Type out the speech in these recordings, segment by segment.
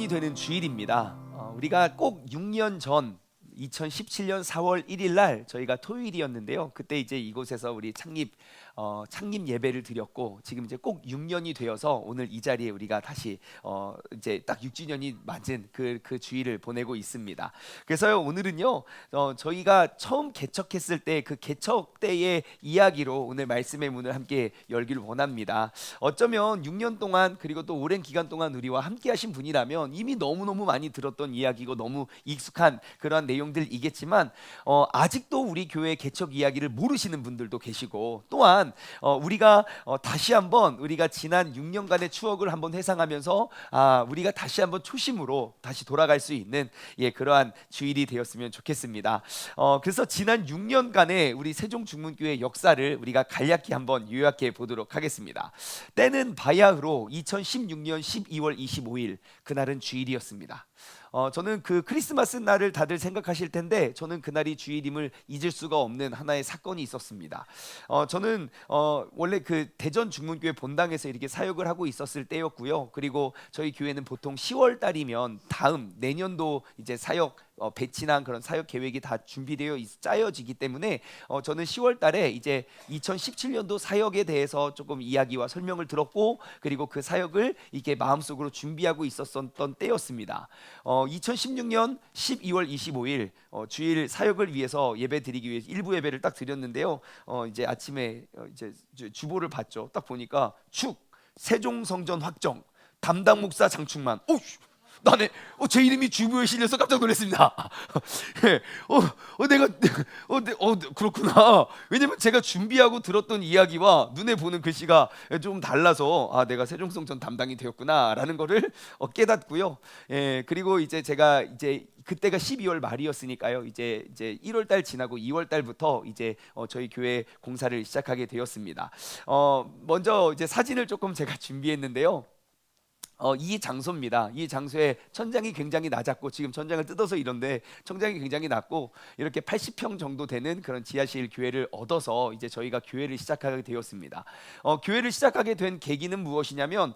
6년이 되는 주일입니다. 우리가 꼭 6년 전 2017년 4월 1일 날 저희가 토요일이었는데요. 그때 이제 이곳에서 우리 창립 예배를 드렸고, 지금 이제 꼭 6년이 되어서 오늘 이 자리에 우리가 다시 이제 딱 6주년이 맞은 그 주일을 보내고 있습니다. 그래서요, 오늘은요, 저희가 처음 개척했을 때 그 개척 때의 이야기로 오늘 말씀의 문을 함께 열기를 원합니다. 어쩌면 6년 동안, 그리고 또 오랜 기간 동안 우리와 함께 하신 분이라면 이미 너무너무 많이 들었던 이야기고 너무 익숙한 그러한 내용들이겠지만, 아직도 우리 교회 개척 이야기를 모르시는 분들도 계시고, 또한 우리가 다시 한번 우리가 지난 6년간의 추억을 한번 회상하면서 우리가 다시 한번 초심으로 다시 돌아갈 수 있는 그러한 주일이 되었으면 좋겠습니다. 그래서 지난 6년간의 우리 세종중문교회 역사를 우리가 간략히 한번 요약해 보도록 하겠습니다. 때는 바야흐로 2016년 12월 25일, 그날은 주일이었습니다. 저는 그 크리스마스 날을 다들 생각하실 텐데, 저는 그날이 주일임을 잊을 수가 없는 하나의 사건이 있었습니다. 저는 원래 그 대전 중문교회 본당에서 이렇게 사역을 하고 있었을 때였고요. 그리고 저희 교회는 보통 10월 달이면 다음 내년도 이제 사역 배치나 그런 사역 계획이 다 준비되어 짜여지기 때문에 저는 10월 달에 이제 2017년도 사역에 대해서 조금 이야기와 설명을 들었고, 그리고 그 사역을 이게 마음속으로 준비하고 있었던 때였습니다. 2016년 12월 25일 주일 사역을 위해서 예배 드리기 위해 일부 예배를 딱 드렸는데요. 이제 아침에 이제 주보를 봤죠. 딱 보니까 세종성전 확정, 담당 목사 장충만. 나네, 제 이름이 주보에 실려서 깜짝 놀랐습니다. 그렇구나. 왜냐면 제가 준비하고 들었던 이야기와 눈에 보는 글씨가 좀 달라서 내가 세종성전 담당이 되었구나라는 거를 깨닫고요. 그리고 이제 제가 이제 그때가 12월 말이었으니까요. 이제 1월 달 지나고 2월 달부터 이제 저희 교회 공사를 시작하게 되었습니다. 먼저 이제 사진을 조금 제가 준비했는데요. 이 장소입니다. 이 장소에 천장이 굉장히 낮았고, 지금 천장을 뜯어서 이런데 천장이 굉장히 낮고, 이렇게 80평 정도 되는 그런 지하실 교회를 얻어서 이제 저희가 교회를 시작하게 되었습니다. 교회를 시작하게 된 계기는 무엇이냐면,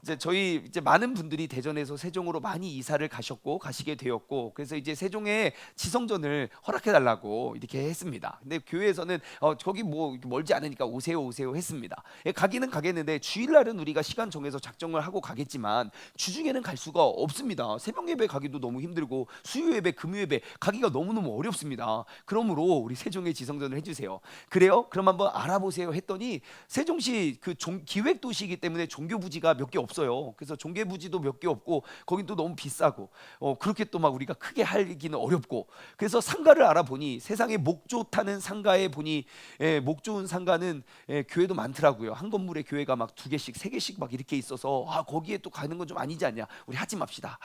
이제 저희 이제 많은 분들이 대전에서 세종으로 많이 이사를 가시게 되었고, 그래서 이제 세종에 지성전을 허락해 달라고 이렇게 했습니다. 근데 교회에서는 거기 뭐 멀지 않으니까 오세요 했습니다. 가기는 가겠는데 주일날은 우리가 시간 정해서 작정을 하고 가겠지만 주중에는 갈 수가 없습니다. 새벽 예배 가기도 너무 힘들고 수요 예배, 금요 예배 가기가 너무너무 어렵습니다. 그러므로 우리 세종에 지성전을 해주세요. 그래요? 그럼 한번 알아보세요 했더니, 세종시 그 기획 도시이기 때문에 종교 부지가 몇 개 없어요. 그래서 종교 부지도 몇 개 없고, 거긴 또 너무 비싸고, 그렇게 또 막 우리가 크게 하기는 어렵고, 그래서 상가를 알아보니 세상에 목 좋다는 상가에 보니 목 좋은 상가는 교회도 많더라고요. 한 건물에 교회가 막 2개씩 3개씩 막 이렇게 있어서 거기에 또 가는 건 좀 아니지 않냐, 우리 하지 맙시다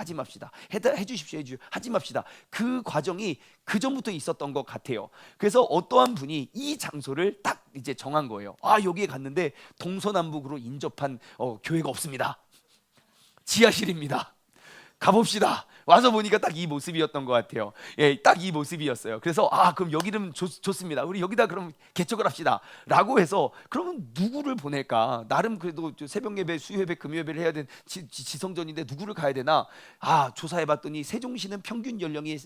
해주십시오 하지 맙시다. 그 과정이 그 전부터 있었던 것 같아요. 그래서 어떠한 분이 이 장소를 딱 이제 정한 거예요. 여기에 갔는데 동서남북으로 인접한 교회가 없습니다. 지하실입니다. 가봅시다. 와서 보니까 딱 이 모습이었던 것 같아요. 딱 이 모습이었어요. 그래서 그럼 여기는 좋습니다. 우리 여기다 그럼 개척을 합시다 라고 해서, 그러면 누구를 보낼까? 나름 그래도 새벽 예배, 수요 예배, 금요 예배를 해야 되는 지성전인데 누구를 가야 되나? 조사해봤더니 세종시는 평균 연령이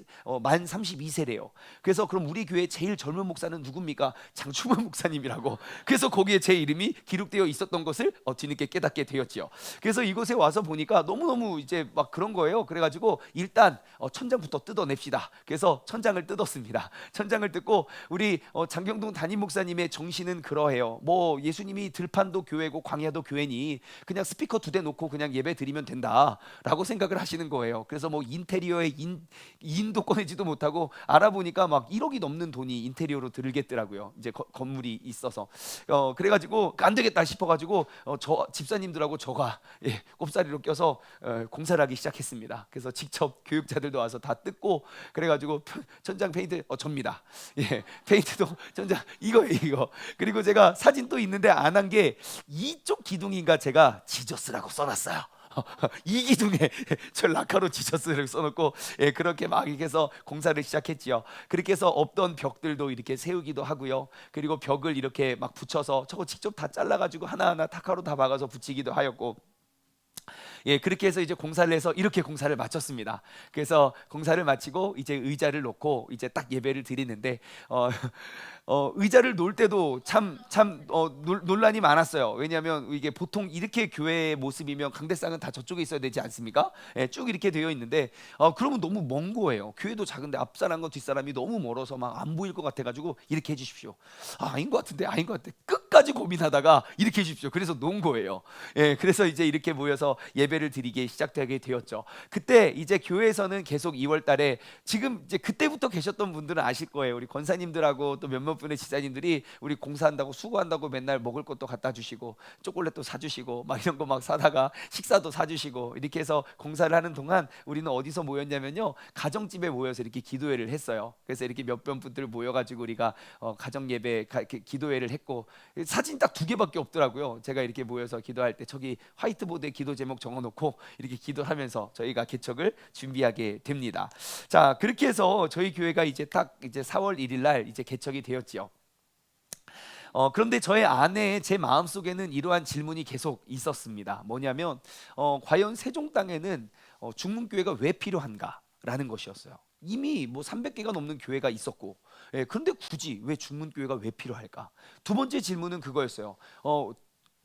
만 32세래요. 그래서 그럼 우리 교회 제일 젊은 목사는 누굽니까? 장충만 목사님이라고. 그래서 거기에 제 이름이 기록되어 있었던 것을 뒤늦게 깨닫게 되었지요. 그래서 이곳에 와서 보니까 너무너무 이제 막 그런 거예요. 그래가지고 일단 천장부터 뜯어냅시다. 그래서 천장을 뜯었습니다. 천장을 뜯고, 우리 장경동 담임 목사님의 정신은 그러해요. 뭐 예수님이 들판도 교회고 광야도 교회니 그냥 스피커 2대 놓고 그냥 예배 드리면 된다라고 생각을 하시는 거예요. 그래서 뭐 인테리어에 인도 꺼내지도 못하고, 알아보니까 막 1억이 넘는 돈이 인테리어로 들겠더라고요. 이제 건물이 있어서. 그래가지고 안 되겠다 싶어가지고 저 집사님들하고 저가 꼽사리로 껴서 공사를 하기 시작했습니다. 그래서 직접 교육자들도 와서 다 뜯고, 그래가지고 천장 페인트 접니다. 페인트도 천장 이거. 그리고 제가 사진 또 있는데 안 한 게, 이쪽 기둥인가 제가 지저스라고 써놨어요. 이 기둥에 저 라카로 지저스를 써놓고 그렇게 막 이렇게 해서 공사를 시작했지요. 그렇게 해서 없던 벽들도 이렇게 세우기도 하고요. 그리고 벽을 이렇게 막 붙여서 저거 직접 다 잘라가지고 하나하나 타카로 다 박아서 붙이기도 하였고, 예, 그렇게 해서 이제 공사를 해서 이렇게 공사를 마쳤습니다. 그래서 공사를 마치고 이제 의자를 놓고 이제 딱 예배를 드리는데 어, 의자를 놓을 때도 논란이 많았어요. 왜냐하면 이게 보통 이렇게 교회의 모습이면 강대상은 다 저쪽에 있어야 되지 않습니까? 예, 쭉 이렇게 되어 있는데 그러면 너무 먼 거예요. 교회도 작은데 앞사람과 뒷사람이 너무 멀어서 막 안 보일 것 같아가지고 이렇게 해주십시오. 아닌 것 같은데 아닌 것 같아. 끝까지 고민하다가 이렇게 해주십시오. 그래서 놓은 거예요. 예, 그래서 이제 이렇게 모여서 예배를 드리게 시작되게 되었죠. 그때 이제 교회에서는 계속 2월 달에 지금 이제 그때부터 계셨던 분들은 아실 거예요. 우리 권사님들하고 또 몇몇 분의 지사님들이 우리 공사한다고 수고한다고 맨날 먹을 것도 갖다 주시고 초콜릿도 사주시고 막 이런 거 막 사다가 식사도 사주시고 이렇게 해서 공사를 하는 동안 우리는 어디서 모였냐면요, 가정집에 모여서 이렇게 기도회를 했어요. 그래서 이렇게 몇몇 분들 모여가지고 우리가 가정 예배 기도회를 했고, 사진 딱 2개밖에 없더라고요. 제가 이렇게 모여서 기도할 때 저기 화이트보드에 기도 제목 적어놓고 이렇게 기도하면서 저희가 개척을 준비하게 됩니다. 자, 그렇게 해서 저희 교회가 이제 딱 이제 4월 1일 날 이제 개척이 되었지요. 그런데 저의 안에 제 마음 속에는 이러한 질문이 계속 있었습니다. 뭐냐면 과연 세종 땅에는 중문교회가 왜 필요한가라는 것이었어요. 이미 뭐 300개가 넘는 교회가 있었고, 예, 그런데 굳이 왜 중문교회가 왜 필요할까? 두 번째 질문은 그거였어요.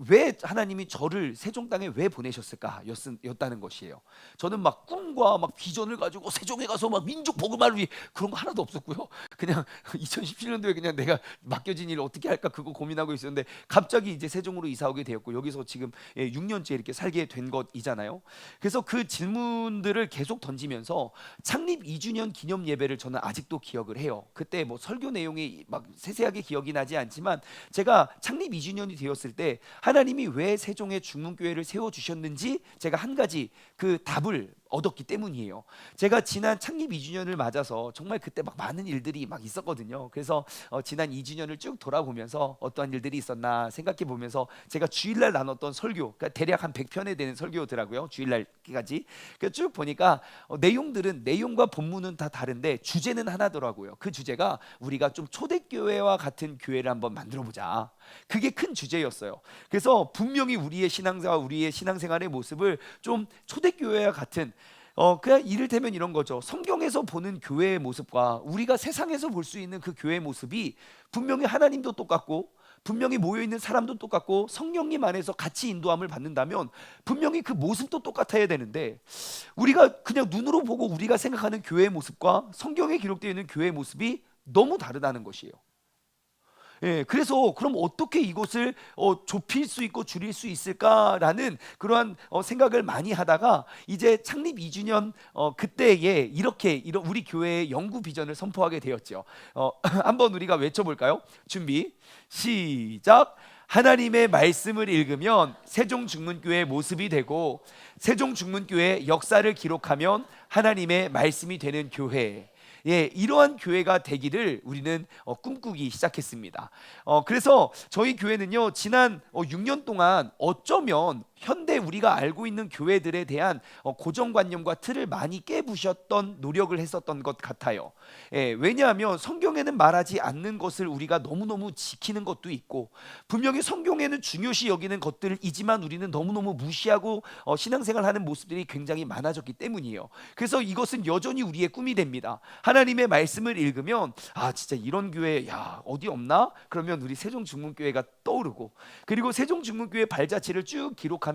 왜 하나님이 저를 세종 땅에 왜 보내셨을까 였다는 것이에요. 저는 막 꿈과 막 비전을 가지고 세종에 가서 막 민족 복음을 위해 그런 거 하나도 없었고요. 그냥 2017년도에 그냥 내가 맡겨진 일을 어떻게 할까 그거 고민하고 있었는데 갑자기 이제 세종으로 이사 오게 되었고 여기서 지금 6년째 이렇게 살게 된 것이잖아요. 그래서 그 질문들을 계속 던지면서 창립 2주년 기념 예배를 저는 아직도 기억을 해요. 그때 뭐 설교 내용이 막 세세하게 기억이 나지 않지만 제가 창립 2주년이 되었을 때 하나님이 왜 세종의 중문교회를 세워주셨는지 제가 한 가지 그 답을 얻었기 때문이에요. 제가 지난 창립 2주년을 맞아서 정말 그때 막 많은 일들이 막 있었거든요. 그래서 지난 2주년을 쭉 돌아보면서 어떠한 일들이 있었나 생각해 보면서 제가 주일날 나눴던 설교, 그러니까 대략 한 100편에 되는 설교더라고요. 주일날까지. 그래서 쭉 보니까 내용과 본문은 다 다른데 주제는 하나더라고요. 그 주제가 우리가 좀 초대교회와 같은 교회를 한번 만들어 보자. 그게 큰 주제였어요. 그래서 분명히 우리의 신앙사와 우리의 신앙생활의 모습을 좀 초대교회와 같은 그냥 이를테면 이런 거죠. 성경에서 보는 교회의 모습과 우리가 세상에서 볼 수 있는 그 교회의 모습이 분명히 하나님도 똑같고 분명히 모여있는 사람도 똑같고 성령님 안에서 같이 인도함을 받는다면 분명히 그 모습도 똑같아야 되는데 우리가 그냥 눈으로 보고 우리가 생각하는 교회의 모습과 성경에 기록되어 있는 교회의 모습이 너무 다르다는 것이에요. 예, 그래서 그럼 어떻게 이것을 좁힐 수 있고 줄일 수 있을까라는 그러한 생각을 많이 하다가 이제 창립 2주년 그때에 이런 우리 교회의 영구 비전을 선포하게 되었죠. 한번 우리가 외쳐볼까요? 준비, 시작. 하나님의 말씀을 읽으면 세종중문교회의 모습이 되고 세종중문교회의 역사를 기록하면 하나님의 말씀이 되는 교회. 예, 이러한 교회가 되기를 우리는 꿈꾸기 시작했습니다. 그래서 저희 교회는요, 지난 6년 동안 어쩌면 현대 우리가 알고 있는 교회들에 대한 고정관념과 틀을 많이 깨부셨던 노력을 했었던 것 같아요. 예, 왜냐하면 성경에는 말하지 않는 것을 우리가 너무너무 지키는 것도 있고 분명히 성경에는 중요시 여기는 것들이지만 우리는 너무너무 무시하고 신앙생활하는 모습들이 굉장히 많아졌기 때문이에요. 그래서 이것은 여전히 우리의 꿈이 됩니다. 하나님의 말씀을 읽으면 진짜 이런 교회 어디 없나? 그러면 우리 세종중문교회가 떠오르고 그리고 세종중문교회 발자취를 쭉 기록하면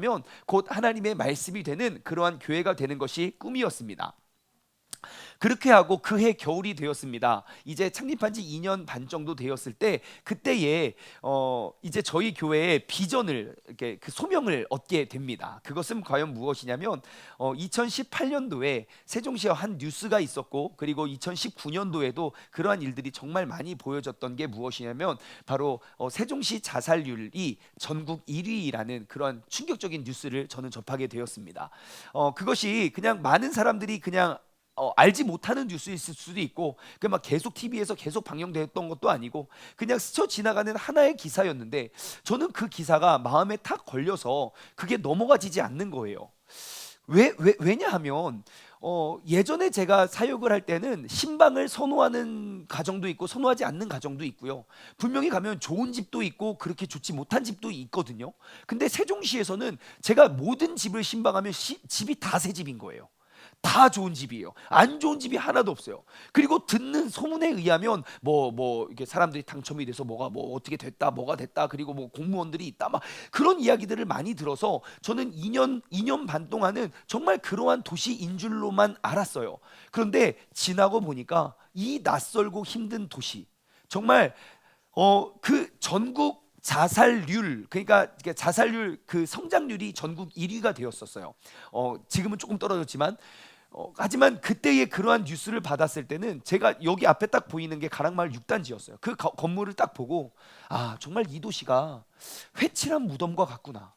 곧 하나님의 말씀이 되는 그러한 교회가 되는 것이 꿈이었습니다. 그렇게 하고 그해 겨울이 되었습니다. 이제 창립한 지 2년 반 정도 되었을 때 그때에 이제 저희 교회의 비전을 이렇게 그 소명을 얻게 됩니다. 그것은 과연 무엇이냐면 2018년도에 세종시에 한 뉴스가 있었고 그리고 2019년도에도 그러한 일들이 정말 많이 보여졌던 게 무엇이냐면 바로 세종시 자살률이 전국 1위라는 그런 충격적인 뉴스를 저는 접하게 되었습니다. 그것이 그냥 많은 사람들이 그냥 알지 못하는 뉴스일 수도 있고 그 막 계속 TV에서 계속 방영됐던 것도 아니고 그냥 스쳐 지나가는 하나의 기사였는데 저는 그 기사가 마음에 탁 걸려서 그게 넘어가지지 않는 거예요. 왜냐하면 예전에 제가 사역을 할 때는 신방을 선호하는 가정도 있고 선호하지 않는 가정도 있고요. 분명히 가면 좋은 집도 있고 그렇게 좋지 못한 집도 있거든요. 근데 세종시에서는 제가 모든 집을 신방하면 집이 다 새 집인 거예요. 다 좋은 집이에요. 안 좋은 집이 하나도 없어요. 그리고 듣는 소문에 의하면 이게 사람들이 당첨이 돼서 뭐가 뭐 어떻게 됐다, 뭐가 됐다, 그리고 뭐 공무원들이 있다, 막 그런 이야기들을 많이 들어서 저는 2년 반 동안은 정말 그러한 도시인 줄로만 알았어요. 그런데 지나고 보니까 이 낯설고 힘든 도시, 정말 그 전국 자살률, 그러니까 자살률 그 성장률이 전국 1위가 되었었어요. 지금은 조금 떨어졌지만, 하지만 그때의 그러한 뉴스를 받았을 때는 제가 여기 앞에 딱 보이는 게 가락마을 6단지였어요. 그 건물을 딱 보고 아, 정말 이 도시가 회칠한 무덤과 같구나.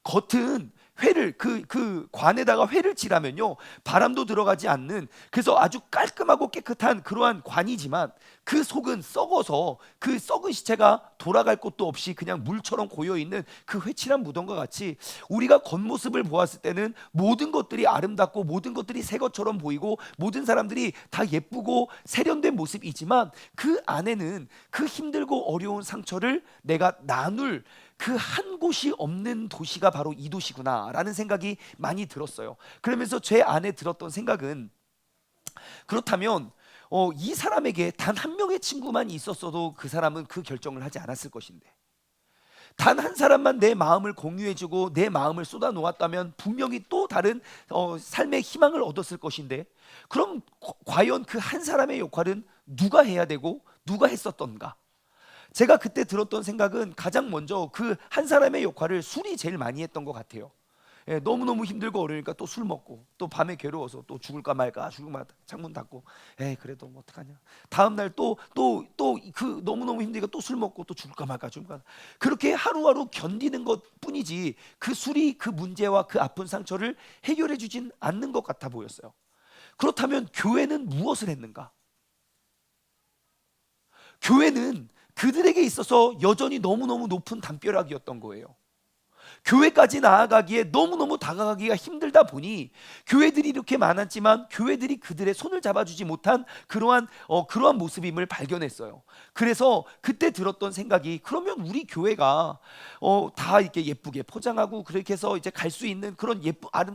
겉은 회를 그 관에다가 회를 칠하면요 바람도 들어가지 않는, 그래서 아주 깔끔하고 깨끗한 그러한 관이지만 그 속은 썩어서 그 썩은 시체가 돌아갈 곳도 없이 그냥 물처럼 고여 있는 그 회칠한 무덤과 같이 우리가 겉모습을 보았을 때는 모든 것들이 아름답고 모든 것들이 새 것처럼 보이고 모든 사람들이 다 예쁘고 세련된 모습이지만 그 안에는 그 힘들고 어려운 상처를 내가 나눌 그 한 곳이 없는 도시가 바로 이 도시구나라는 생각이 많이 들었어요. 그러면서 제 안에 들었던 생각은, 그렇다면 이 사람에게 단 한 명의 친구만 있었어도 그 사람은 그 결정을 하지 않았을 것인데, 단 한 사람만 내 마음을 공유해주고 내 마음을 쏟아 놓았다면 분명히 또 다른 삶의 희망을 얻었을 것인데, 그럼 과연 그 한 사람의 역할은 누가 해야 되고 누가 했었던가? 제가 그때 들었던 생각은 가장 먼저 그 한 사람의 역할을 술이 제일 많이 했던 것 같아요. 예, 너무너무 힘들고 어려우니까 또 술 먹고, 또 밤에 괴로워서 또 죽을까 말까 창문 닫고, 그래도 뭐 어떡하냐, 다음 날 또 그 너무너무 힘드니까 또 술 먹고 또 죽을까 말까 그렇게 하루하루 견디는 것 뿐이지 그 술이 그 문제와 그 아픈 상처를 해결해 주진 않는 것 같아 보였어요. 그렇다면 교회는 무엇을 했는가? 교회는 그들에게 있어서 여전히 너무너무 높은 담벼락이었던 거예요. 교회까지 나아가기에 너무너무 다가가기가 힘들다 보니 교회들이 이렇게 많았지만 교회들이 그들의 손을 잡아주지 못한 그러한 모습임을 발견했어요. 그래서 그때 들었던 생각이, 그러면 우리 교회가 다 이렇게 예쁘게 포장하고 그렇게 해서 이제 갈 수 있는 그런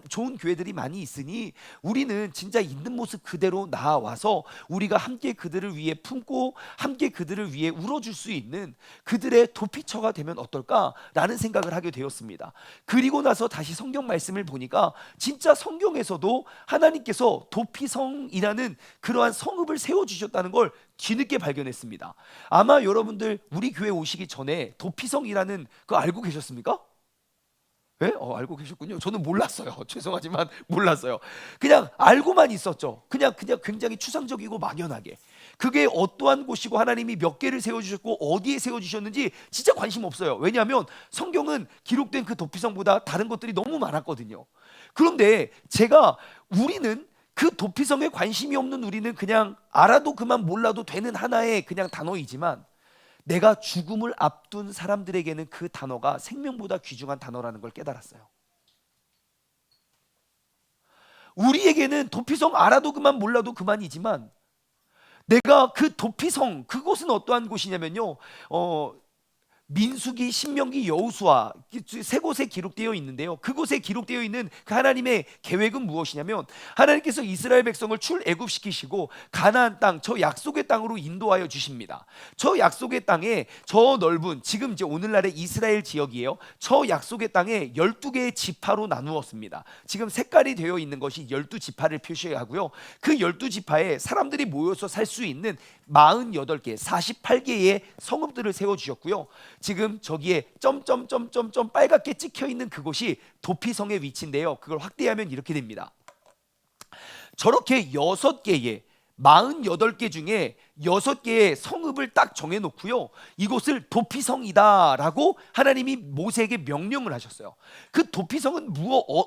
좋은 교회들이 많이 있으니 우리는 진짜 있는 모습 그대로 나와서 우리가 함께 그들을 위해 품고 함께 그들을 위해 울어줄 수 있는 그들의 도피처가 되면 어떨까라는 생각을 하게 되었습니다. 그리고 나서 다시 성경 말씀을 보니까 진짜 성경에서도 하나님께서 도피성이라는 그러한 성읍을 세워주셨다는 걸 뒤늦게 발견했습니다. 아마 여러분들 우리 교회 오시기 전에 도피성이라는 거 알고 계셨습니까? 네? 알고 계셨군요. 저는 몰랐어요. 죄송하지만 몰랐어요. 그냥 알고만 있었죠. 그냥 굉장히 추상적이고 막연하게. 그게 어떠한 곳이고 하나님이 몇 개를 세워주셨고 어디에 세워주셨는지 진짜 관심 없어요. 왜냐하면 성경은 기록된 그 도피성보다 다른 것들이 너무 많았거든요. 그런데 우리는 그 도피성에 관심이 없는 우리는 그냥 알아도 그만 몰라도 되는 하나의 그냥 단어이지만, 내가 죽음을 앞둔 사람들에게는 그 단어가 생명보다 귀중한 단어라는 걸 깨달았어요. 우리에게는 도피성 알아도 그만 몰라도 그만이지만, 내가 그 도피성, 그곳은 어떠한 곳이냐면요, 민수기, 신명기, 여호수아 세 곳에 기록되어 있는데요, 그곳에 기록되어 있는 그 하나님의 계획은 무엇이냐면, 하나님께서 이스라엘 백성을 출애굽시키시고 가나안 땅, 저 약속의 땅으로 인도하여 주십니다. 저 약속의 땅에, 저 넓은, 지금 이제 오늘날의 이스라엘 지역이에요. 저 약속의 땅에 12개의 지파로 나누었습니다. 지금 색깔이 되어 있는 것이 12지파를 표시하고요, 그 12지파에 사람들이 모여서 살 수 있는 48개, 48개의 성읍들을 세워주셨고요, 지금 저기에 점점점점점 빨갛게 찍혀 있는 그곳이 도피성의 위치인데요, 그걸 확대하면 이렇게 됩니다. 저렇게 6개의 48개 중에 6개의 성읍을 딱 정해놓고요, 이곳을 도피성이다라고 하나님이 모세에게 명령을 하셨어요. 그 도피성은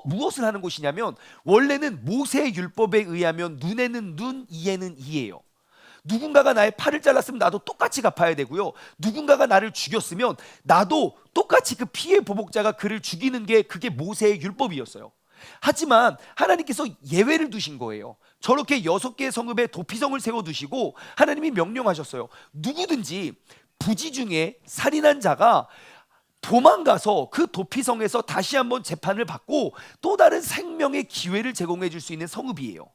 무엇을 하는 곳이냐면, 원래는 모세의 율법에 의하면 눈에는 눈, 이에는 이예요. 누군가가 나의 팔을 잘랐으면 나도 똑같이 갚아야 되고요, 누군가가 나를 죽였으면 나도 똑같이 그 피해 보복자가 그를 죽이는 게 그게 모세의 율법이었어요. 하지만 하나님께서 예외를 두신 거예요. 저렇게 6개의 성읍에 도피성을 세워두시고 하나님이 명령하셨어요. 누구든지 부지 중에 살인한 자가 도망가서 그 도피성에서 다시 한번 재판을 받고 또 다른 생명의 기회를 제공해 줄 수 있는 성읍이에요.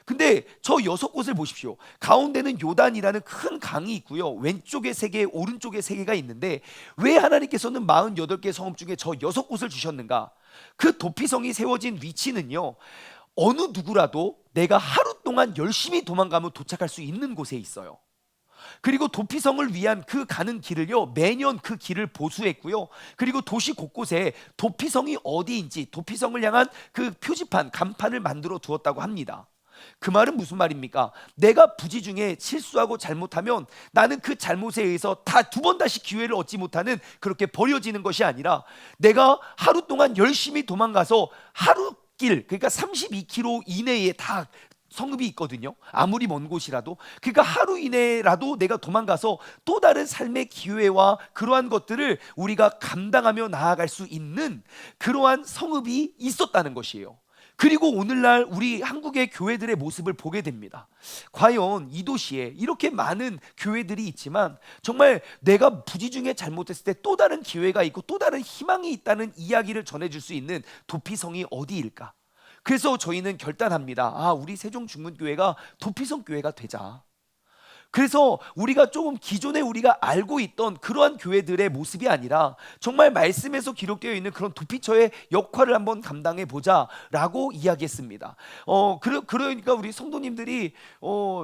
근데 저 6곳을 보십시오. 가운데는 요단이라는 큰 강이 있고요. 왼쪽에 3개, 오른쪽에 3개가 있는데 왜 하나님께서는 48개 성읍 중에 저 6곳을 주셨는가? 그 도피성이 세워진 위치는요, 어느 누구라도 내가 하루 동안 열심히 도망가면 도착할 수 있는 곳에 있어요. 그리고 도피성을 위한 그 가는 길을요, 매년 그 길을 보수했고요. 그리고 도시 곳곳에 도피성이 어디인지 도피성을 향한 그 표지판, 간판을 만들어 두었다고 합니다. 그 말은 무슨 말입니까? 내가 부지 중에 실수하고 잘못하면 나는 그 잘못에 의해서 다 2번 다시 기회를 얻지 못하는, 그렇게 버려지는 것이 아니라 내가 하루 동안 열심히 도망가서 하루 길, 그러니까 32km 이내에 다 성읍이 있거든요. 아무리 먼 곳이라도. 그러니까 하루 이내라도 내가 도망가서 또 다른 삶의 기회와 그러한 것들을 우리가 감당하며 나아갈 수 있는 그러한 성읍이 있었다는 것이에요. 그리고 오늘날 우리 한국의 교회들의 모습을 보게 됩니다. 과연 이 도시에 이렇게 많은 교회들이 있지만 정말 내가 부지 중에 잘못했을 때 또 다른 기회가 있고 또 다른 희망이 있다는 이야기를 전해줄 수 있는 도피성이 어디일까? 그래서 저희는 결단합니다. 우리 세종중문교회가 도피성 교회가 되자. 그래서 우리가 조금 기존에 우리가 알고 있던 그러한 교회들의 모습이 아니라 정말 말씀에서 기록되어 있는 그런 도피처의 역할을 한번 감당해 보자라고 이야기했습니다. 그러니까 우리 성도님들이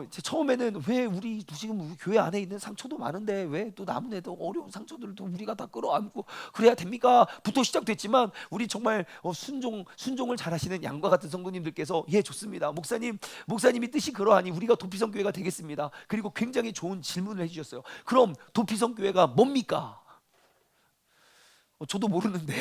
처음에는 왜 우리 지금 우리 교회 안에 있는 상처도 많은데 왜 또 남은 애도 어려운 상처들도 우리가 다 끌어안고 그래야 됩니까? 부터 시작됐지만 우리 정말 순종을 잘하시는 양과 같은 성도님들께서 예, 좋습니다. 목사님이 뜻이 그러하니 우리가 도피성 교회가 되겠습니다. 그리고 굉장히 좋은 질문을 해주셨어요. 그럼 도피성 교회가 뭡니까? 저도 모르는데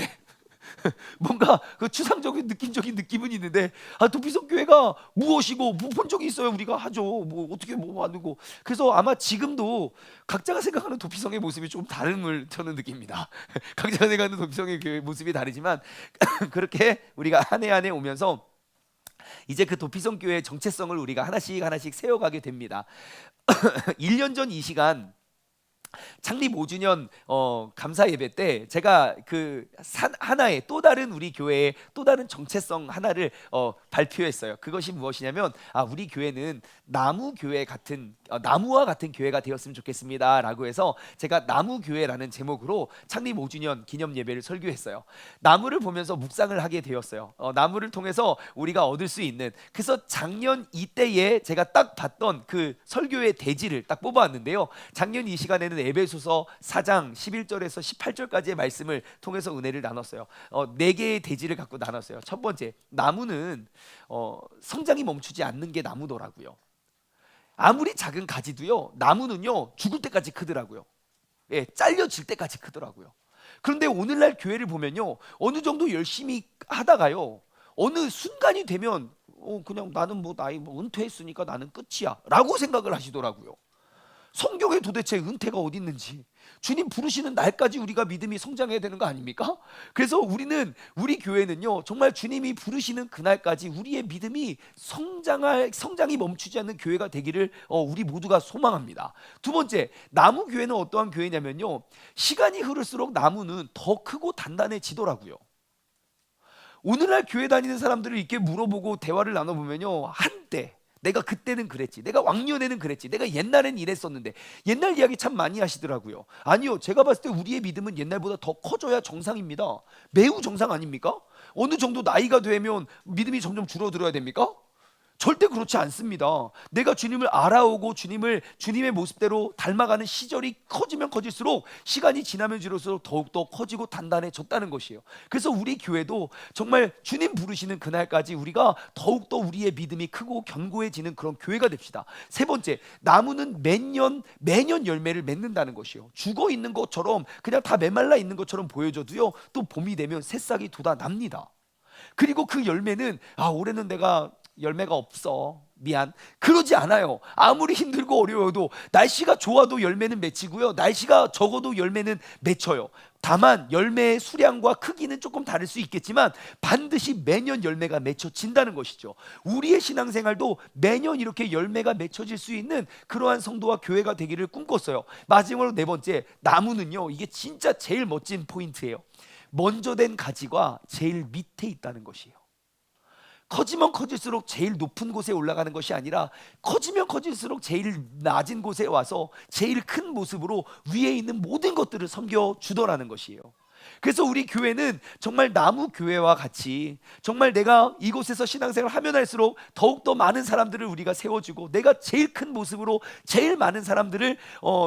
뭔가 그 추상적인 느낌적인 느낌은 있는데 도피성 교회가 무엇이고 본 적이 있어요. 우리가 하죠. 뭐 어떻게 뭐 만들고. 그래서 아마 지금도 각자가 생각하는 도피성의 모습이 좀 다름을 저는 느낍니다. 각자가 생각하는 도피성의 그 모습이 다르지만 그렇게 우리가 한 해 한 해 오면서 이제 그 도피성 교회의 정체성을 우리가 하나씩 세워가게 됩니다. 1년 전 이 시간 창립 5주년 감사 예배 때 제가 그 하나의 또 다른 우리 교회의 또 다른 정체성 하나를 발표했어요. 그것이 무엇이냐면 우리 교회는 나무와 같은 교회가 되었으면 좋겠습니다라고 해서 제가 나무교회라는 제목으로 창립 5주년 기념 예배를 설교했어요. 나무를 보면서 묵상을 하게 되었어요. 나무를 통해서 우리가 얻을 수 있는, 그래서 작년 이때에 제가 딱 봤던 그 설교의 대지를 딱 뽑아왔는데요. 작년 이 시간에는 에베소서 4장 11절에서 18절까지의 말씀을 통해서 은혜를 나눴어요. 4개의 대지를 갖고 나눴어요. 첫 번째, 나무는 성장이 멈추지 않는 게 나무더라고요. 아무리 작은 가지도요, 나무는요 죽을 때까지 크더라고요. 예, 잘려질 때까지 크더라고요. 그런데 오늘날 교회를 보면요, 어느 정도 열심히 하다가요, 어느 순간이 되면 그냥 나는 나이 은퇴했으니까 나는 끝이야 라고 생각을 하시더라고요. 성경에 도대체 은퇴가 어디 있는지, 주님 부르시는 날까지 우리가 믿음이 성장해야 되는 거 아닙니까? 그래서 우리 교회는요, 정말 주님이 부르시는 그날까지 우리의 믿음이 성장이 멈추지 않는 교회가 되기를 우리 모두가 소망합니다. 두 번째, 나무 교회는 어떠한 교회냐면요, 시간이 흐를수록 나무는 더 크고 단단해지더라고요. 오늘날 교회 다니는 사람들을 이렇게 물어보고 대화를 나눠보면요, 한때 내가 그때는 그랬지, 내가 왕년에는 그랬지, 내가 옛날엔 이랬었는데, 옛날 이야기 참 많이 하시더라고요. 아니요, 제가 봤을 때 우리의 믿음은 옛날보다 더 커져야 정상입니다. 매우 정상 아닙니까? 어느 정도 나이가 되면 믿음이 점점 줄어들어야 됩니까? 절대 그렇지 않습니다. 내가 주님을 알아오고 주님의 모습대로 닮아가는 시절이 커지면 커질수록, 시간이 지나면 지날수록 더욱더 커지고 단단해졌다는 것이에요. 그래서 우리 교회도 정말 주님 부르시는 그날까지 우리가 더욱더 우리의 믿음이 크고 견고해지는 그런 교회가 됩시다. 세 번째, 나무는 매년 열매를 맺는다는 것이요. 죽어 있는 것처럼 그냥 다 메말라 있는 것처럼 보여줘도요, 또 봄이 되면 새싹이 돋아납니다. 그리고 그 열매는 올해는 내가 열매가 없어, 미안, 그러지 않아요. 아무리 힘들고 어려워도 날씨가 좋아도 열매는 맺히고요, 날씨가 적어도 열매는 맺혀요. 다만 열매의 수량과 크기는 조금 다를 수 있겠지만 반드시 매년 열매가 맺혀진다는 것이죠. 우리의 신앙생활도 매년 이렇게 열매가 맺혀질 수 있는 그러한 성도와 교회가 되기를 꿈꿨어요. 마지막으로 네 번째, 나무는요, 이게 진짜 제일 멋진 포인트예요. 먼저 된 가지가 제일 밑에 있다는 것이에요. 커지면 커질수록 제일 높은 곳에 올라가는 것이 아니라 커지면 커질수록 제일 낮은 곳에 와서 제일 큰 모습으로 위에 있는 모든 것들을 섬겨주더라는 것이에요. 그래서 우리 교회는 정말 나무 교회와 같이 정말 내가 이곳에서 신앙생활을 하면 할수록 더욱더 많은 사람들을 우리가 세워주고 내가 제일 큰 모습으로 제일 많은 사람들을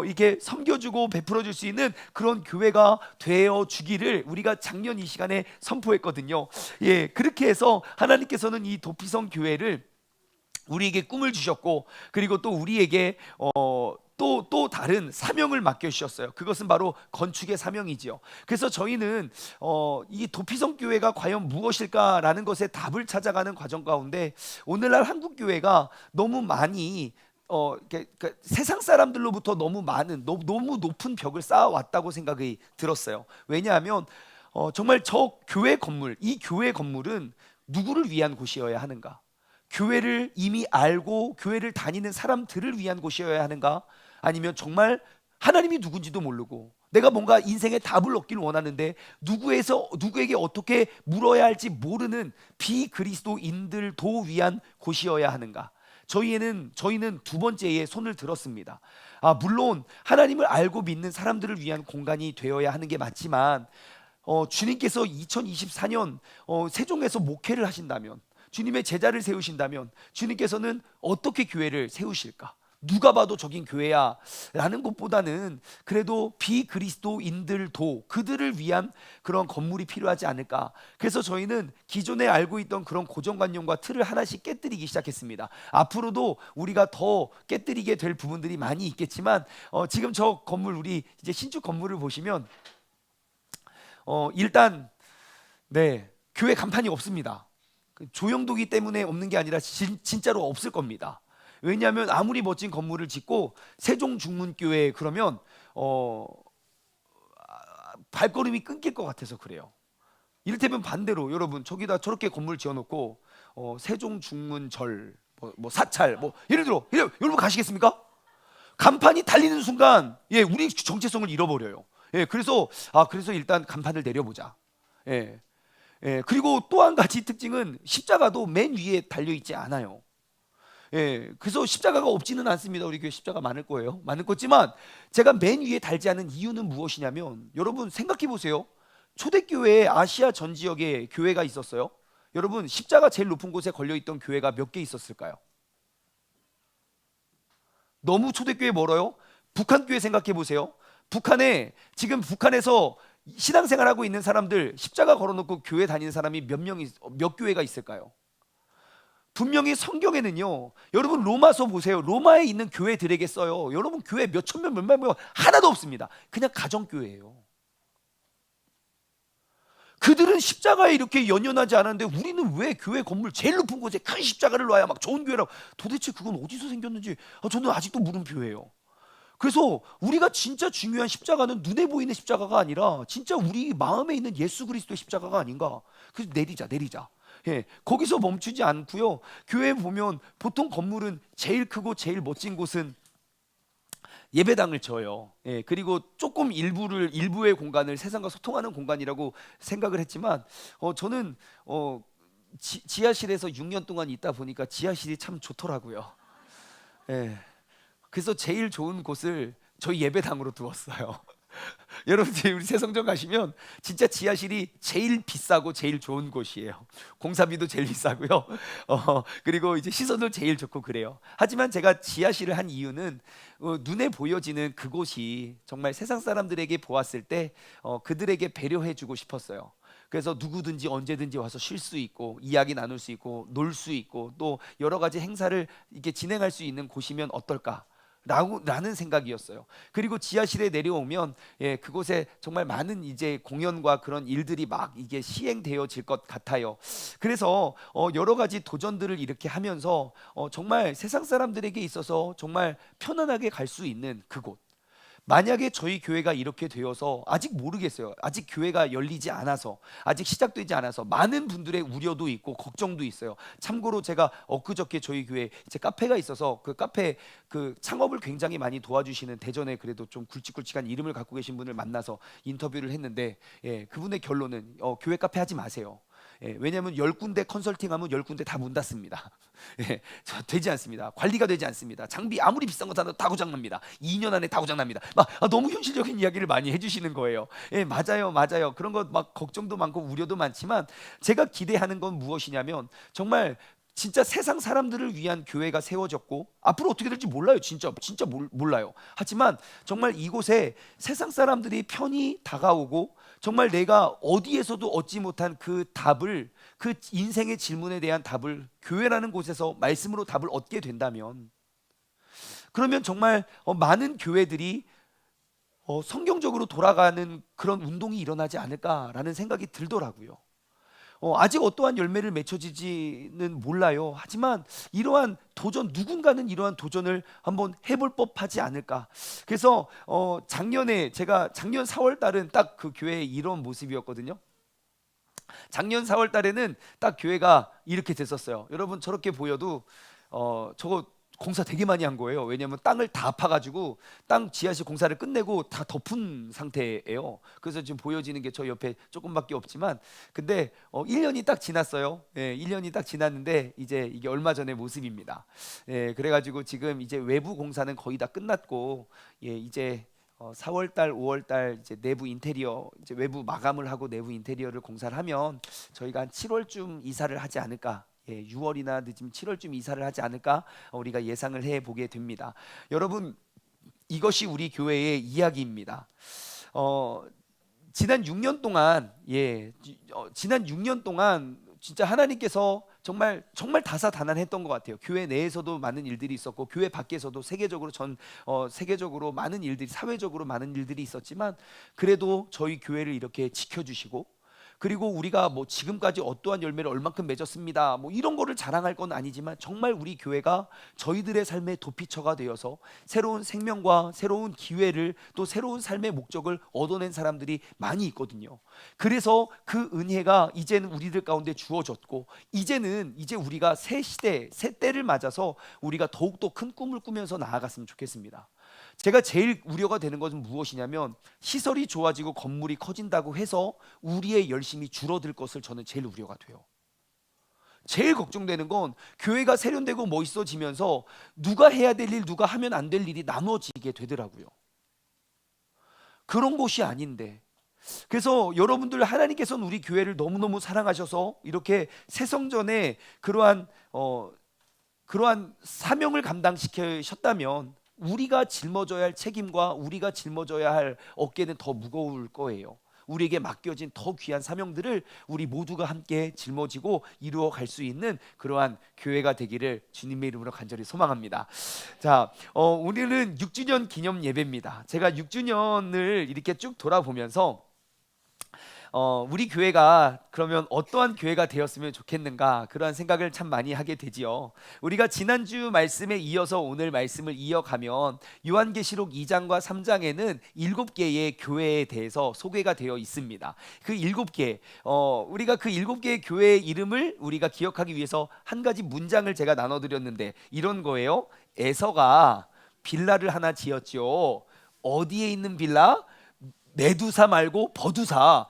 이렇게 섬겨주고 베풀어줄 수 있는 그런 교회가 되어주기를 우리가 작년 이 시간에 선포했거든요. 예, 그렇게 해서 하나님께서는 이 도피성 교회를 우리에게 꿈을 주셨고, 그리고 또 우리에게 또 다른 사명을 맡겨주셨어요. 그것은 바로 건축의 사명이지요. 그래서 저희는 이 도피성 교회가 과연 무엇일까라는 것에 답을 찾아가는 과정 가운데 오늘날 한국 교회가 너무 많이 세상 사람들로부터 너무 많은 너무 높은 벽을 쌓아왔다고 생각이 들었어요. 왜냐하면 정말 저 교회 건물, 이 교회 건물은 누구를 위한 곳이어야 하는가? 교회를 이미 알고 교회를 다니는 사람들을 위한 곳이어야 하는가? 아니면 정말 하나님이 누군지도 모르고 내가 뭔가 인생의 답을 얻길 원하는데 누구에게 어떻게 물어야 할지 모르는 비그리스도인들도 위한 곳이어야 하는가? 저희는 두 번째에 손을 들었습니다. 물론 하나님을 알고 믿는 사람들을 위한 공간이 되어야 하는 게 맞지만 주님께서 2024년 세종에서 목회를 하신다면, 주님의 제자를 세우신다면 주님께서는 어떻게 교회를 세우실까? 누가 봐도 저긴 교회야 라는 것보다는 그래도 비그리스도인들도 그들을 위한 그런 건물이 필요하지 않을까. 그래서 저희는 기존에 알고 있던 그런 고정관념과 틀을 하나씩 깨뜨리기 시작했습니다. 앞으로도 우리가 더 깨뜨리게 될 부분들이 많이 있겠지만 지금 저 건물, 우리 이제 신축 건물을 보시면 일단 교회 간판이 없습니다. 조형도기 때문에 없는 게 아니라 진짜로 없을 겁니다. 왜냐하면 아무리 멋진 건물을 짓고 세종중문교회 그러면 발걸음이 끊길 것 같아서 그래요. 이를테면 반대로 여러분 저기다 저렇게 건물 지어놓고 세종중문절 사찰 예를 들어 여러분 가시겠습니까? 간판이 달리는 순간 우리 정체성을 잃어버려요. 그래서 일단 간판을 내려보자. 그리고 또 한 가지 특징은 십자가도 맨 위에 달려 있지 않아요. 그래서 십자가가 없지는 않습니다. 우리 교회 십자가 많을 거예요. 많을 거지만 제가 맨 위에 달지 않은 이유는 무엇이냐면, 여러분 생각해 보세요. 초대교회에 아시아 전 지역에 교회가 있었어요. 여러분 십자가 제일 높은 곳에 걸려있던 교회가 몇 개 있었을까요? 너무 초대교회 멀어요? 북한교회 생각해 보세요. 지금 북한에서 신앙생활하고 있는 사람들 십자가 걸어놓고 교회 다니는 사람이 몇 교회가 있을까요? 분명히 성경에는요, 여러분 로마서 보세요. 로마에 있는 교회들에게 써요. 여러분 교회 몇천 명 몇만 명 하나도 없습니다. 그냥 가정교회예요. 그들은 십자가에 이렇게 연연하지 않았는데 우리는 왜 교회 건물 제일 높은 곳에 큰 십자가를 놔야 막 좋은 교회라고. 도대체 그건 어디서 생겼는지 저는 아직도 물음표예요. 그래서 우리가 진짜 중요한 십자가는 눈에 보이는 십자가가 아니라 진짜 우리 마음에 있는 예수 그리스도의 십자가가 아닌가. 그래서 내리자. 거기서 멈추지 않고요. 교회에 보면 보통 건물은 제일 크고 제일 멋진 곳은 예배당을 져요. 그리고 조금 일부의 공간을 세상과 소통하는 공간이라고 생각을 했지만 저는 지하실에서 6년 동안 있다 보니까 지하실이 참 좋더라고요. 그래서 제일 좋은 곳을 저희 예배당으로 두었어요. 여러분들 우리 새성전 가시면 진짜 지하실이 제일 비싸고 제일 좋은 곳이에요. 공사비도 제일 비싸고요. 그리고 이제 시설도 제일 좋고 그래요. 하지만 제가 지하실을 한 이유는 눈에 보여지는 그곳이 정말 세상 사람들에게 보았을 때 그들에게 배려해주고 싶었어요. 그래서 누구든지 언제든지 와서 쉴 수 있고 이야기 나눌 수 있고 놀 수 있고 또 여러 가지 행사를 이렇게 진행할 수 있는 곳이면 어떨까? 라는 생각이었어요. 그리고 지하실에 내려오면 그곳에 정말 많은 이제 공연과 그런 일들이 막 이게 시행되어질 것 같아요. 그래서 여러 가지 도전들을 이렇게 하면서 정말 세상 사람들에게 있어서 정말 편안하게 갈 수 있는 그곳. 만약에 저희 교회가 이렇게 되어서 아직 모르겠어요. 아직 교회가 열리지 않아서, 아직 시작되지 않아서 많은 분들의 우려도 있고 걱정도 있어요. 참고로 제가 엊그저께 저희 교회 이제 카페가 있어서 그 카페 그 창업을 굉장히 많이 도와주시는 대전에 그래도 좀 굵직굵직한 이름을 갖고 계신 분을 만나서 인터뷰를 했는데, 그분의 결론은 교회 카페 하지 마세요. 왜냐하면 10군데 컨설팅하면 10군데 다 문 닫습니다. 되지 않습니다. 관리가 되지 않습니다. 장비 아무리 비싼 거 사도 다 고장납니다. 2년 안에 다 고장납니다. 너무 현실적인 이야기를 많이 해주시는 거예요. 맞아요, 맞아요. 그런 거 막 걱정도 많고 우려도 많지만 제가 기대하는 건 무엇이냐면 정말 진짜 세상 사람들을 위한 교회가 세워졌고 앞으로 어떻게 될지 몰라요. 진짜 몰라요. 하지만 정말 이곳에 세상 사람들이 편히 다가오고 정말 내가 어디에서도 얻지 못한 그 답을, 그 인생의 질문에 대한 답을 교회라는 곳에서 말씀으로 답을 얻게 된다면, 그러면 정말 많은 교회들이 성경적으로 돌아가는 그런 운동이 일어나지 않을까라는 생각이 들더라고요. 아직 어떠한 열매를 맺혀지지는 몰라요. 하지만 이러한 도전, 누군가는 이러한 도전을 한번 해볼 법하지 않을까. 그래서 작년에 제가 작년 4월 달은 딱 그 교회의 이런 모습이었거든요. 작년 4월 달에는 딱 교회가 이렇게 됐었어요. 여러분 저렇게 보여도 저거 공사 되게 많이 한 거예요. 왜냐하면 땅을 다 파가지고 땅 지하실 공사를 끝내고 다 덮은 상태예요. 그래서 지금 보여지는 게 저 옆에 조금밖에 없지만, 근데 1년이 딱 지났어요. 1년이 딱 지났는데 이제 이게 얼마 전의 모습입니다. 그래가지고 지금 이제 외부 공사는 거의 다 끝났고, 이제 4월 달, 5월 달 이제 내부 인테리어, 이제 외부 마감을 하고 내부 인테리어를 공사를 하면 저희가 한 7월쯤 이사를 하지 않을까. 6월이나 늦으면 7월쯤 이사를 하지 않을까 우리가 예상을 해보게 됩니다. 여러분, 이것이 우리 교회의 이야기입니다. 지난 6년 동안 지난 6년 동안 진짜 하나님께서 정말 다사다난했던 것 같아요. 교회 내에서도 많은 일들이 있었고 교회 밖에서도 세계적으로 많은 일들이, 사회적으로 많은 일들이 있었지만 그래도 저희 교회를 이렇게 지켜주시고, 그리고 우리가 뭐 지금까지 어떠한 열매를 얼만큼 맺었습니다, 뭐 이런 거를 자랑할 건 아니지만 정말 우리 교회가 저희들의 삶의 도피처가 되어서 새로운 생명과 새로운 기회를, 또 새로운 삶의 목적을 얻어낸 사람들이 많이 있거든요. 그래서 그 은혜가 이제는 우리들 가운데 주어졌고, 이제 우리가 새 시대, 새 때를 맞아서 우리가 더욱더 큰 꿈을 꾸면서 나아갔으면 좋겠습니다. 제가 제일 우려가 되는 것은 무엇이냐면, 시설이 좋아지고 건물이 커진다고 해서 우리의 열심이 줄어들 것을 저는 제일 우려가 돼요. 제일 걱정되는 건 교회가 세련되고 멋있어지면서 누가 해야 될 일, 누가 하면 안 될 일이 나눠지게 되더라고요. 그런 곳이 아닌데. 그래서 여러분들, 하나님께서는 우리 교회를 너무너무 사랑하셔서 이렇게 새성전에 그러한 사명을 감당시키셨다면 우리가 짊어져야 할 책임과 우리가 짊어져야 할 어깨는 더 무거울 거예요. 우리에게 맡겨진 더 귀한 사명들을 우리 모두가 함께 짊어지고 이루어 갈 수 있는 그러한 교회가 되기를 주님의 이름으로 간절히 소망합니다. 자, 오늘은 6주년 기념 예배입니다. 제가 6주년을 이렇게 쭉 돌아보면서 우리 교회가 그러면 어떠한 교회가 되었으면 좋겠는가, 그러한 생각을 참 많이 하게 되지요. 우리가 지난주 말씀에 이어서 오늘 말씀을 이어가면 요한계시록 2장과 3장에는 7개의 교회에 대해서 소개가 되어 있습니다. 그 7개, 우리가 그 7개의 교회의 이름을 우리가 기억하기 위해서 한 가지 문장을 제가 나눠드렸는데 이런 거예요. 에서가 빌라를 하나 지었죠. 어디에 있는 빌라? 메두사 말고 버두사.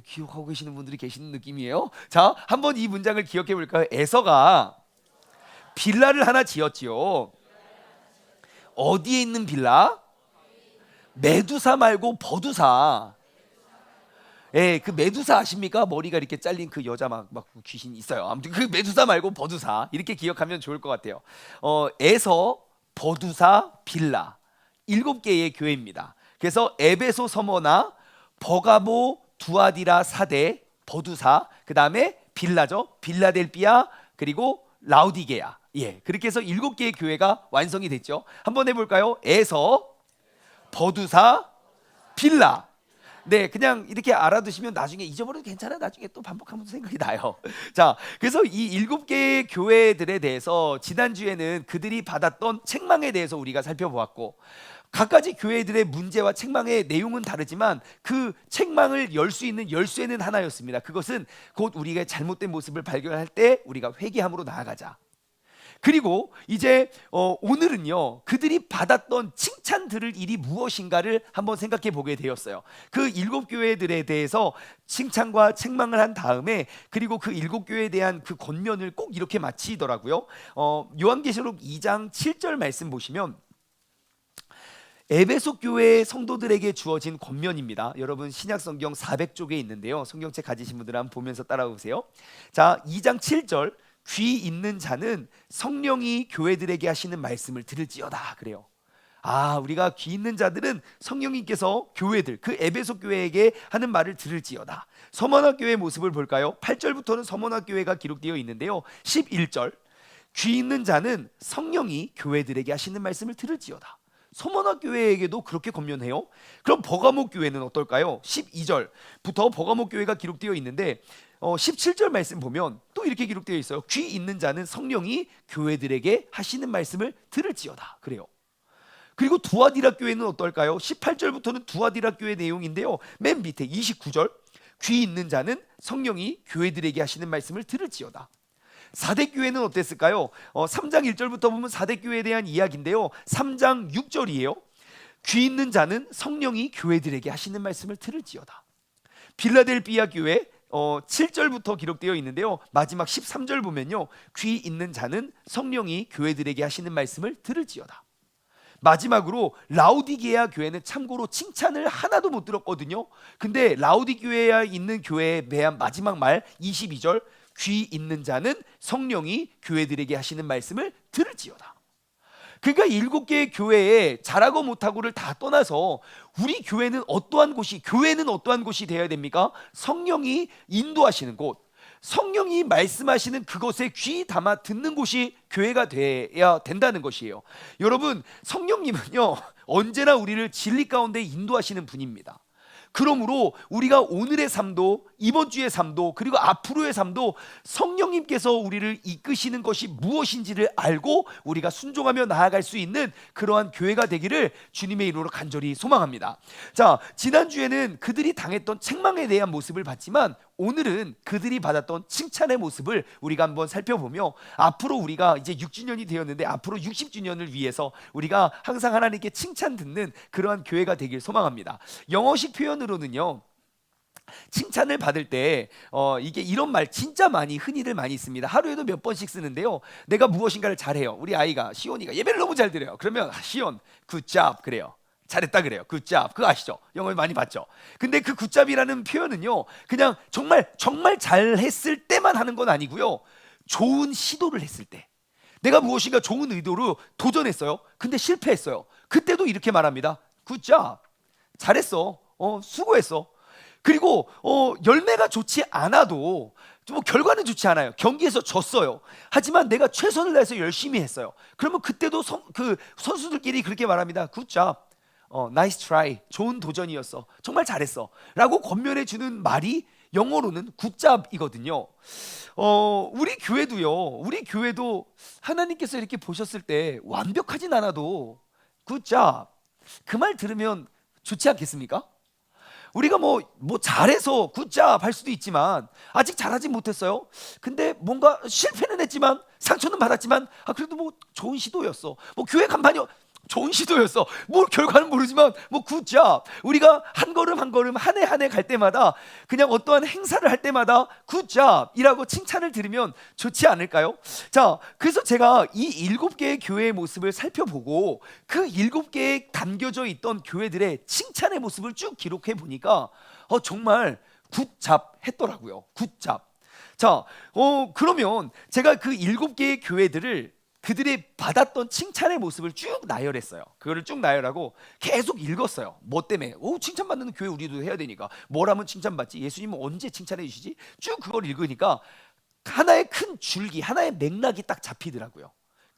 기억하고 계시는 분들이 계시는 느낌이에요. 자, 한번 이 문장을 기억해 볼까요? 에서가 빌라를 하나 지었지요. 어디에 있는 빌라? 메두사 말고 버두사. 그 메두사 아십니까? 머리가 이렇게 잘린 그 여자 막 귀신 있어요. 아무튼 그 메두사 말고 버두사, 이렇게 기억하면 좋을 것 같아요. 에서, 버두사, 빌라, 7개의 교회입니다. 그래서 에베소, 서머나, 버가보, 두아디라, 사대, 버두사, 그 다음에 빌라죠. 빌라델비아, 그리고 라우디게아. 예, 그렇게 해서 7개의 교회가 완성이 됐죠. 한번 해볼까요? 에서, 버두사, 빌라. 네, 그냥 이렇게 알아두시면 나중에 잊어버려도 괜찮아. 나중에 또 반복하면 생각이 나요. 자, 그래서 이 7개의 교회들에 대해서 지난주에는 그들이 받았던 책망에 대해서 우리가 살펴보았고, 각가지 교회들의 문제와 책망의 내용은 다르지만 그 책망을 열 수 있는 열쇠는 하나였습니다. 그것은 곧 우리가 잘못된 모습을 발견할 때 우리가 회개함으로 나아가자. 그리고 이제 오늘은요, 그들이 받았던 칭찬들을 일이 무엇인가를 한번 생각해 보게 되었어요. 그 7교회들에 대해서 칭찬과 책망을 한 다음에, 그리고 그 7교회에 대한 그 권면을 꼭 이렇게 마치더라고요. 요한계시록 2장 7절 말씀 보시면 에베소 교회 성도들에게 주어진 권면입니다. 여러분 신약 성경 400쪽에 있는데요. 성경책 가지신 분들은 한번 보면서 따라오세요. 자, 2장 7절, 귀 있는 자는 성령이 교회들에게 하시는 말씀을 들을지어다 그래요. 아, 우리가 귀 있는 자들은 성령님께서 교회들, 그 에베소 교회에게 하는 말을 들을지어다. 서머나 교회의 모습을 볼까요? 8절부터는 서머나 교회가 기록되어 있는데요. 11절, 귀 있는 자는 성령이 교회들에게 하시는 말씀을 들을지어다. 서머나 교회에게도 그렇게 권면해요. 그럼 버가모 교회는 어떨까요? 12절부터 버가모 교회가 기록되어 있는데 17절 말씀 보면 또 이렇게 기록되어 있어요. 귀 있는 자는 성령이 교회들에게 하시는 말씀을 들을지어다 그래요. 그리고 두아디라 교회는 어떨까요? 18절부터는 두아디라 교회 내용인데요. 맨 밑에 29절, 귀 있는 자는 성령이 교회들에게 하시는 말씀을 들을지어다. 사대교회는 어땠을까요? 3장 1절부터 보면 사대교회에 대한 이야기인데요. 3장 6절이에요. 귀 있는 자는 성령이 교회들에게 하시는 말씀을 들을지어다. 빌라델비아 교회 7절부터 기록되어 있는데요. 마지막 13절 보면요, 귀 있는 자는 성령이 교회들에게 하시는 말씀을 들을지어다. 마지막으로 라우디게아 교회는 참고로 칭찬을 하나도 못 들었거든요. 근데 라우디게아에 있는 교회의 맨 마지막 말 22절, 귀 있는 자는 성령이 교회들에게 하시는 말씀을 들을지어다. 그러니까 7개의 교회에 잘하고 못하고를 다 떠나서 우리 교회는 어떠한 곳이 되어야 됩니까? 성령이 인도하시는 곳, 성령이 말씀하시는 그것에 귀 담아 듣는 곳이 교회가 돼야 된다는 것이에요. 여러분, 성령님은요, 언제나 우리를 진리 가운데 인도하시는 분입니다. 그러므로 우리가 오늘의 삶도, 이번 주의 삶도, 그리고 앞으로의 삶도 성령님께서 우리를 이끄시는 것이 무엇인지를 알고 우리가 순종하며 나아갈 수 있는 그러한 교회가 되기를 주님의 이름으로 간절히 소망합니다. 자, 지난주에는 그들이 당했던 책망에 대한 모습을 봤지만 오늘은 그들이 받았던 칭찬의 모습을 우리가 한번 살펴보며, 앞으로 우리가 이제 6주년이 되었는데 앞으로 60주년을 위해서 우리가 항상 하나님께 칭찬 듣는 그러한 교회가 되길 소망합니다. 영어식 표현으로는요, 칭찬을 받을 때 이게 이런 말 진짜 흔히들 많이 씁니다. 하루에도 몇 번씩 쓰는데요. 내가 무엇인가를 잘해요. 우리 아이가, 시온이가 예배를 너무 잘 드려요. 그러면 시온 굿잡 그래요. 잘했다 그래요. 굿잡. 그거 아시죠? 영어 많이 봤죠? 근데 그 굿잡이라는 표현은요, 그냥 정말 잘했을 때만 하는 건 아니고요, 좋은 시도를 했을 때, 내가 무엇인가 좋은 의도로 도전했어요. 근데 실패했어요. 그때도 이렇게 말합니다. 굿잡. 잘했어. 수고했어. 그리고 열매가 좋지 않아도 뭐 결과는 좋지 않아요. 경기에서 졌어요. 하지만 내가 최선을 다해서 열심히 했어요. 그러면 그때도 그 선수들끼리 그렇게 말합니다. 굿잡. 나이스 트라이. 좋은 도전이었어. 정말 잘했어. 라고 권면해 주는 말이 영어로는 굿잡이거든요. 우리 교회도 하나님께서 이렇게 보셨을 때 완벽하진 않아도 굿잡. 그 말 들으면 좋지 않겠습니까? 우리가 뭐 잘해서 굿잡 할 수도 있지만 아직 잘하지 못했어요. 근데 뭔가 실패는 했지만 상처는 받았지만 그래도 뭐 좋은 시도였어. 뭐 교회 간판이 좋은 시도였어. 뭐 결과는 모르지만 뭐 굿잡. 우리가 한 걸음 한 걸음 한 해 한 해 갈 때마다 그냥 어떠한 행사를 할 때마다 굿잡이라고 칭찬을 들으면 좋지 않을까요? 자, 그래서 제가 이 7개의 교회의 모습을 살펴보고 그 7개에 담겨져 있던 교회들의 칭찬의 모습을 쭉 기록해 보니까 정말 굿잡했더라고요. 굿잡. 자, 그러면 제가 그 7개의 교회들을 그들이 받았던 칭찬의 모습을 쭉 나열했어요. 그거를 쭉 나열하고 계속 읽었어요. 뭐 때문에? 칭찬받는 교회 우리도 해야 되니까. 뭘 하면 칭찬받지? 예수님은 언제 칭찬해 주시지? 쭉 그걸 읽으니까 하나의 큰 줄기, 하나의 맥락이 딱 잡히더라고요.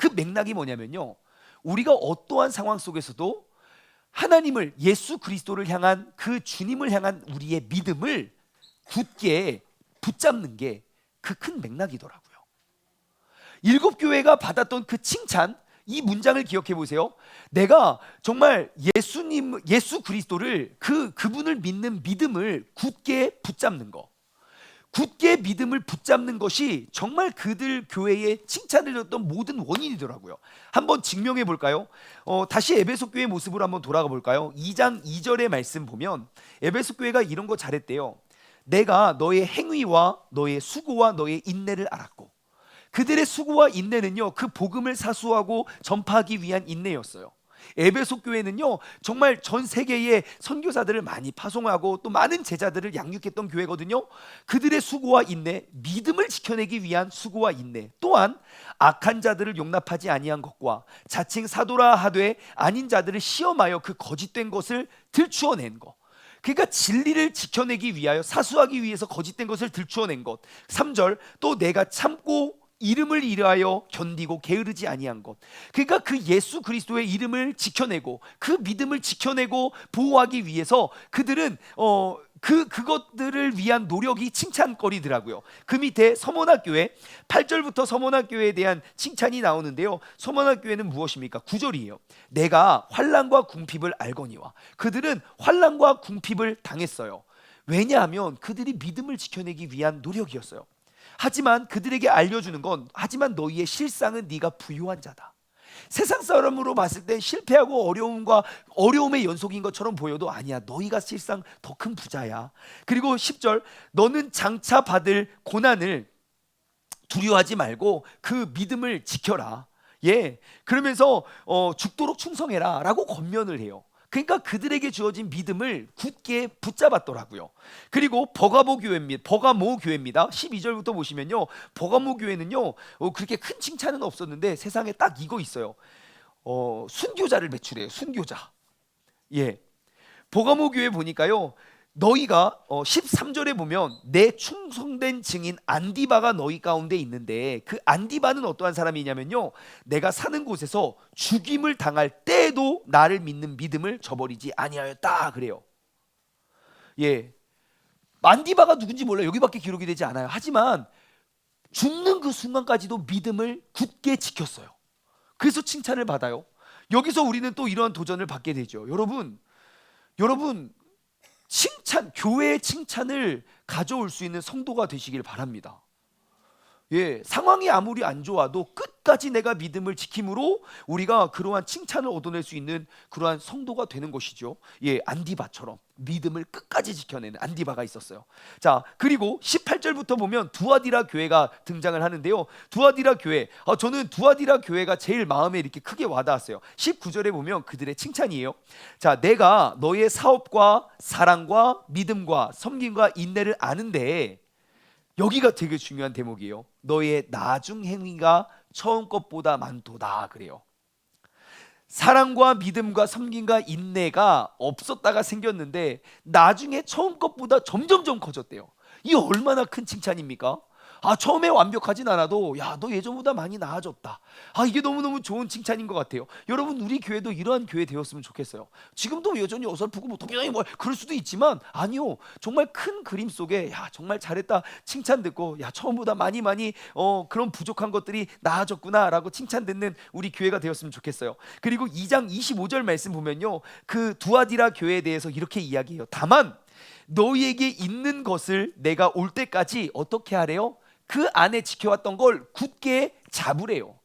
그 맥락이 뭐냐면요, 우리가 어떠한 상황 속에서도 하나님을, 예수 그리스도를 향한 그 주님을 향한 우리의 믿음을 굳게 붙잡는 게 그 큰 맥락이더라고요. 일곱 교회가 받았던 그 칭찬, 이 문장을 기억해 보세요. 내가 정말 예수 그리스도를 그분을 믿는 믿음을 굳게 붙잡는 거, 굳게 믿음을 붙잡는 것이 정말 그들 교회에 칭찬을 줬던 모든 원인이더라고요. 한번 증명해 볼까요? 다시 에베소 교회 모습으로 한번 돌아가 볼까요? 2장 2절의 말씀 보면 에베소 교회가 이런 거 잘했대요. 내가 너의 행위와 너의 수고와 너의 인내를 알았고, 그들의 수고와 인내는요, 그 복음을 사수하고 전파하기 위한 인내였어요. 에베소 교회는요, 정말 전 세계에 선교사들을 많이 파송하고 또 많은 제자들을 양육했던 교회거든요. 그들의 수고와 인내, 믿음을 지켜내기 위한 수고와 인내, 또한 악한 자들을 용납하지 아니한 것과 자칭 사도라 하되 아닌 자들을 시험하여 그 거짓된 것을 들추어낸 것, 그러니까 진리를 지켜내기 위하여 사수하기 위해서 거짓된 것을 들추어낸 것. 3절, 또 내가 참고 이름을 위하여 견디고 게으르지 아니한 것. 그러니까 그 예수 그리스도의 이름을 지켜내고 그 믿음을 지켜내고 보호하기 위해서 그들은 그것들을 위한 노력이 칭찬거리더라고요. 그 밑에 서문학교회 8절부터 서문학교회에 대한 칭찬이 나오는데요, 서문학교회는 무엇입니까? 9절이에요. 내가 환난과 궁핍을 알거니와. 그들은 환난과 궁핍을 당했어요. 왜냐하면 그들이 믿음을 지켜내기 위한 노력이었어요. 하지만 그들에게 알려주는 건, 하지만 너희의 실상은 네가 부유한 자다. 세상 사람으로 봤을 때 실패하고 어려움의 연속인 것처럼 보여도 아니야, 너희가 실상 더 큰 부자야. 그리고 10절, 너는 장차 받을 고난을 두려워하지 말고 그 믿음을 지켜라. 예, 그러면서 죽도록 충성해라 라고 권면을 해요. 그러니까 그들에게 주어진 믿음을 굳게 붙잡았더라고요. 그리고 버가모 교회입니다. 12절부터 보시면요, 버가모 교회는요, 그렇게 큰 칭찬은 없었는데 세상에 딱 이거 있어요. 순교자를 배출해요. 순교자. 예, 버가모 교회 보니까요, 너희가 13절에 보면 내 충성된 증인 안디바가 너희 가운데 있는데, 그 안디바는 어떠한 사람이냐면요, 내가 사는 곳에서 죽임을 당할 때에도 나를 믿는 믿음을 저버리지 아니하였다 그래요. 예, 안디바가 누군지 몰라요. 여기밖에 기록이 되지 않아요. 하지만 죽는 그 순간까지도 믿음을 굳게 지켰어요. 그래서 칭찬을 받아요. 여기서 우리는 또 이러한 도전을 받게 되죠. 여러분 칭찬, 교회의 칭찬을 가져올 수 있는 성도가 되시길 바랍니다. 예, 상황이 아무리 안 좋아도 끝까지 내가 믿음을 지킴으로 우리가 그러한 칭찬을 얻어낼 수 있는 그러한 성도가 되는 것이죠. 예, 안디바처럼 믿음을 끝까지 지켜내는 안디바가 있었어요. 자, 그리고 18절부터 보면 두아디라 교회가 등장을 하는데요, 두아디라 교회, 저는 두아디라 교회가 제일 마음에 이렇게 크게 와닿았어요. 19절에 보면 그들의 칭찬이에요. 자, 내가 너의 사업과 사랑과 믿음과 섬김과 인내를 아는데, 여기가 되게 중요한 대목이에요. 너의 나중 행위가 처음 것보다 많도다 그래요. 사랑과 믿음과 섬김과 인내가 없었다가 생겼는데 나중에 처음 것보다 점점점 커졌대요. 이 얼마나 큰 칭찬입니까? 처음에 완벽하진 않아도 야, 너 예전보다 많이 나아졌다. 이게 너무너무 좋은 칭찬인 것 같아요. 여러분, 우리 교회도 이러한 교회 되었으면 좋겠어요. 지금도 여전히 어설프고 뭐 동양이 뭐 그럴 수도 있지만, 아니요, 정말 큰 그림 속에 야, 정말 잘했다 칭찬 듣고, 야, 처음보다 많이 그런 부족한 것들이 나아졌구나라고 칭찬 듣는 우리 교회가 되었으면 좋겠어요. 그리고 2장 25절 말씀 보면요, 그 두아디라 교회에 대해서 이렇게 이야기해요. 다만 너희에게 있는 것을 내가 올 때까지 어떻게 하래요? 그 안에 지켜왔던 걸 굳게 잡으래요.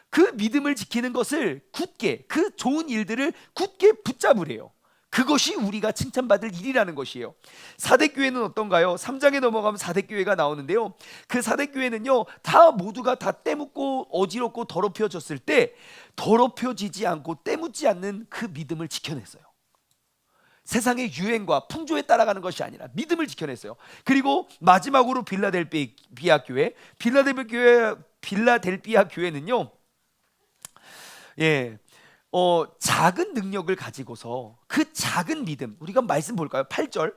그 믿음을 지키는 것을 굳게, 그 좋은 일들을 굳게 붙잡으래요. 그것이 우리가 칭찬받을 일이라는 것이에요. 사대교회는 어떤가요? 3장에 넘어가면 사대교회가 나오는데요, 그 사대교회는요, 모두가 다 때묻고 어지럽고 더럽혀졌을 때 더럽혀지지 않고 때묻지 않는 그 믿음을 지켜냈어요. 세상의 유행과 풍조에 따라가는 것이 아니라 믿음을 지켜냈어요. 그리고 마지막으로 빌라델피아 교회는요, 예, 작은 능력을 가지고서 그 작은 믿음, 우리가 말씀 볼까요? 8절,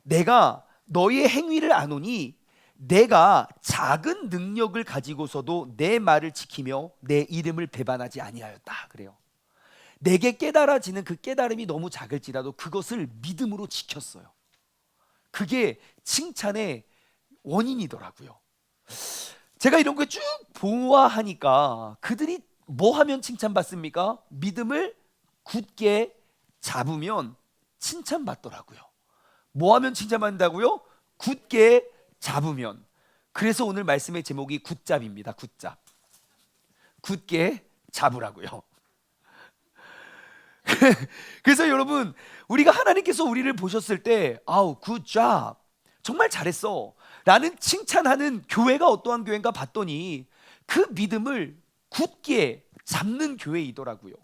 내가 너의 행위를 아노니 내가 작은 능력을 가지고서도 내 말을 지키며 내 이름을 배반하지 아니하였다 그래요. 내게 깨달아지는 그 깨달음이 너무 작을지라도 그것을 믿음으로 지켰어요. 그게 칭찬의 원인이더라고요. 제가 이런 거 쭉 보아하니까 그들이 뭐 하면 칭찬받습니까? 믿음을 굳게 잡으면 칭찬받더라고요. 뭐 하면 칭찬받는다고요? 굳게 잡으면. 그래서 오늘 말씀의 제목이 굳잡입니다. 굳잡. 굳게 잡으라고요. 그래서 여러분, 우리가 하나님께서 우리를 보셨을 때 아우 굿잡, 정말 잘했어 라는 칭찬하는 교회가 어떠한 교회인가 봤더니 그 믿음을 굳게 잡는 교회이더라고요.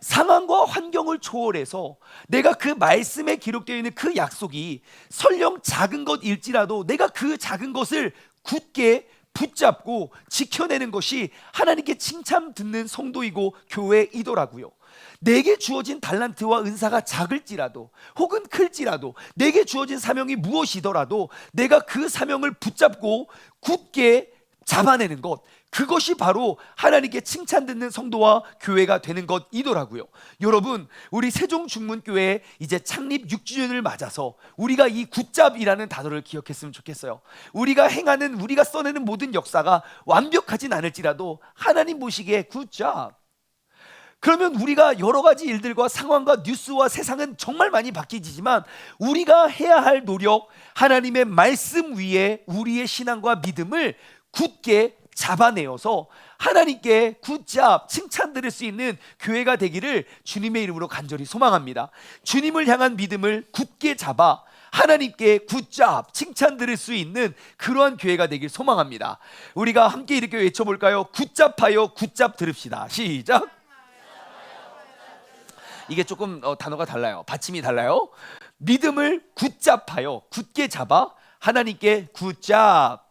상황과 환경을 초월해서 내가 그 말씀에 기록되어 있는 그 약속이 설령 작은 것일지라도 내가 그 작은 것을 굳게 붙잡고 지켜내는 것이 하나님께 칭찬 듣는 성도이고 교회이더라고요. 내게 주어진 달란트와 은사가 작을지라도 혹은 클지라도 내게 주어진 사명이 무엇이더라도 내가 그 사명을 붙잡고 굳게 잡아내는 것, 그것이 바로 하나님께 칭찬 듣는 성도와 교회가 되는 것이더라고요. 여러분, 우리 세종중문교회 이제 창립 6주년을 맞아서 우리가 이 굳잡이라는 단어를 기억했으면 좋겠어요. 우리가 행하는, 우리가 써내는 모든 역사가 완벽하진 않을지라도 하나님 보시기에 굿잡. 그러면 우리가 여러 가지 일들과 상황과 뉴스와 세상은 정말 많이 바뀌지만 우리가 해야 할 노력, 하나님의 말씀 위에 우리의 신앙과 믿음을 굳게 잡아내어서 하나님께 굿잡 칭찬 드릴 수 있는 교회가 되기를 주님의 이름으로 간절히 소망합니다. 주님을 향한 믿음을 굳게 잡아 하나님께 굿잡 칭찬 드릴 수 있는 그러한 교회가 되길 소망합니다. 우리가 함께 이렇게 외쳐볼까요? 굿잡하여 굿잡 들읍시다. 시작. 이게 조금 단어가 달라요. 받침이 달라요. 믿음을 굳잡하여 굳게 잡아 하나님께 굿잡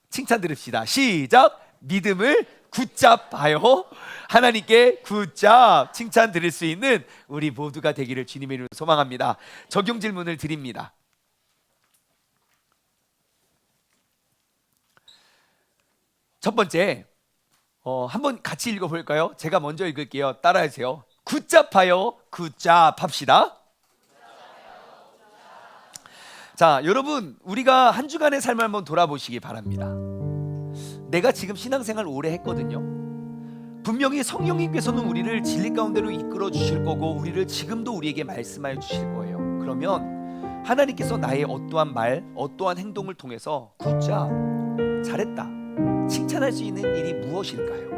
칭찬 들읍시다. 시작. 믿음을 굳잡하여 하나님께 굿잡 칭찬 드릴 수 있는 우리 모두가 되기를 주님의 이름으로 소망합니다. 적용 질문을 드립니다. 첫 번째, 한번 같이 읽어볼까요? 제가 먼저 읽을게요. 따라하세요. 굳잡하여 굿잡 합시다. 자, 여러분, 우리가 한 주간의 삶을 한번 돌아보시기 바랍니다. 내가 지금 신앙생활 오래 했거든요. 분명히 성령님께서는 우리를 진리 가운데로 이끌어 주실 거고 우리를 지금도 우리에게 말씀하여 주실 거예요. 그러면 하나님께서 나의 어떠한 말, 어떠한 행동을 통해서 굿잡, 잘했다 칭찬할 수 있는 일이 무엇일까요?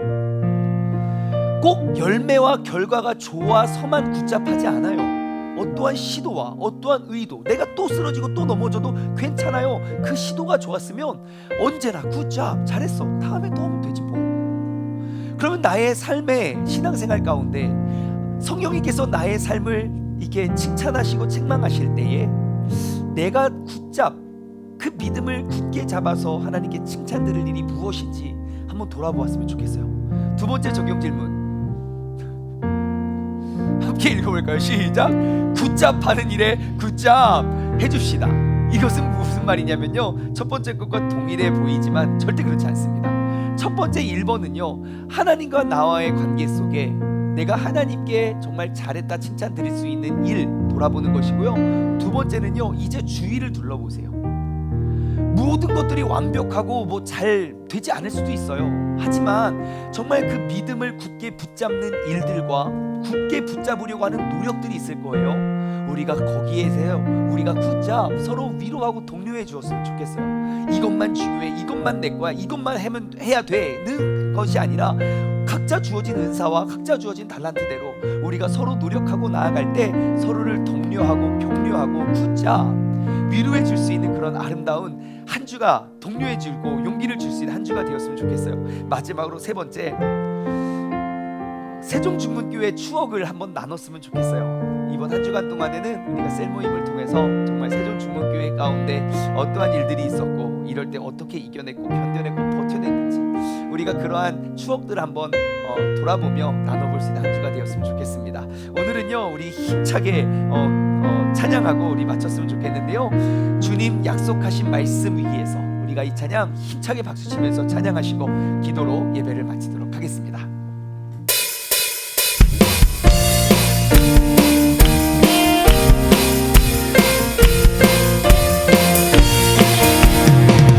꼭 열매와 결과가 좋아서만 굳잡하지 않아요. 어떠한 시도와 어떠한 의도, 내가 또 쓰러지고 또 넘어져도 괜찮아요. 그 시도가 좋았으면 언제나 굿잡 잘했어, 다음에 또 하면 되지 뭐. 그러면 나의 삶의 신앙생활 가운데 성령님께서 나의 삶을 이렇게 칭찬하시고 책망하실 때에 내가 굿잡, 그 믿음을 굳게 잡아서 하나님께 칭찬 드릴 일이 무엇인지 한번 돌아보았으면 좋겠어요. 두 번째 적용 질문 함께 읽어볼까요? 시작. 굿잡하는 일에 굿잡 해줍시다. 이것은 무슨 말이냐면요, 첫 번째 것과 동일해 보이지만 절대 그렇지 않습니다. 첫 번째 1번은요 하나님과 나와의 관계 속에 내가 하나님께 정말 잘했다 칭찬 드릴 수 있는 일 돌아보는 것이고요. 두 번째는요, 이제 주위를 둘러보세요. 모든 것들이 완벽하고 뭐 잘 되지 않을 수도 있어요. 하지만 정말 그 믿음을 굳게 붙잡는 일들과 굳게 붙잡으려고 하는 노력들이 있을 거예요. 우리가 거기에서 우리가 굳잡 서로 위로하고 독려해 주었으면 좋겠어요. 이것만 중요해, 이것만 내 거야, 이것만 해야 되는 것이 아니라 각자 주어진 은사와 각자 주어진 달란트대로 우리가 서로 노력하고 나아갈 때 서로를 독려하고 격려하고 굳잡 위로해 줄 수 있는 그런 아름다운 한 주가, 독려해 주고 용기를 줄 수 있는 한 주가 되었으면 좋겠어요. 마지막으로 세 번째, 세종중문교회 추억을 한번 나눴으면 좋겠어요. 이번 한 주간 동안에는 우리가 셀 모임을 통해서 정말 세종중문교회 가운데 어떠한 일들이 있었고 이럴 때 어떻게 이겨냈고 견뎌냈고 버텨냈는지 우리가 그러한 추억들을 한번 돌아보며 나눠볼 수 있는 한 주가 되었으면 좋겠습니다. 오늘은요 우리 힘차게 찬양하고 우리 마쳤으면 좋겠는데요, 주님 약속하신 말씀 위에서 우리 우리가 이 찬양 힘차게 박수치면서 찬양하시고 기도로 예배를 마치도록 하겠습니다.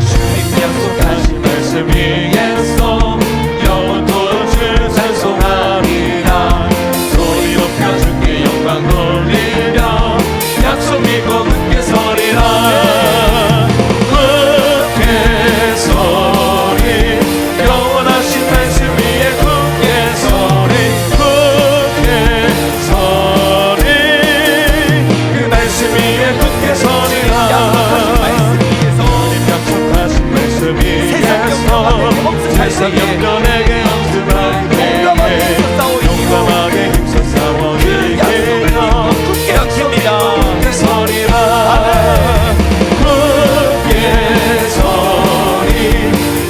주님 약속하신 말씀 위에서 영원토록 주 찬송하리라. 소리 높여 주께 영광 돌리며 약속 믿고 굳게 서리라. 굳게 서리 영원하신 말씀 위에 굳게 서리. 굳게 서리 그 말씀 위에 굳게 서리라. 약속하신 말씀 위에서 세상 영변에게 엄습하게 용감하게 힘써 싸워 이기며 굳게 서리라. 굳게 서리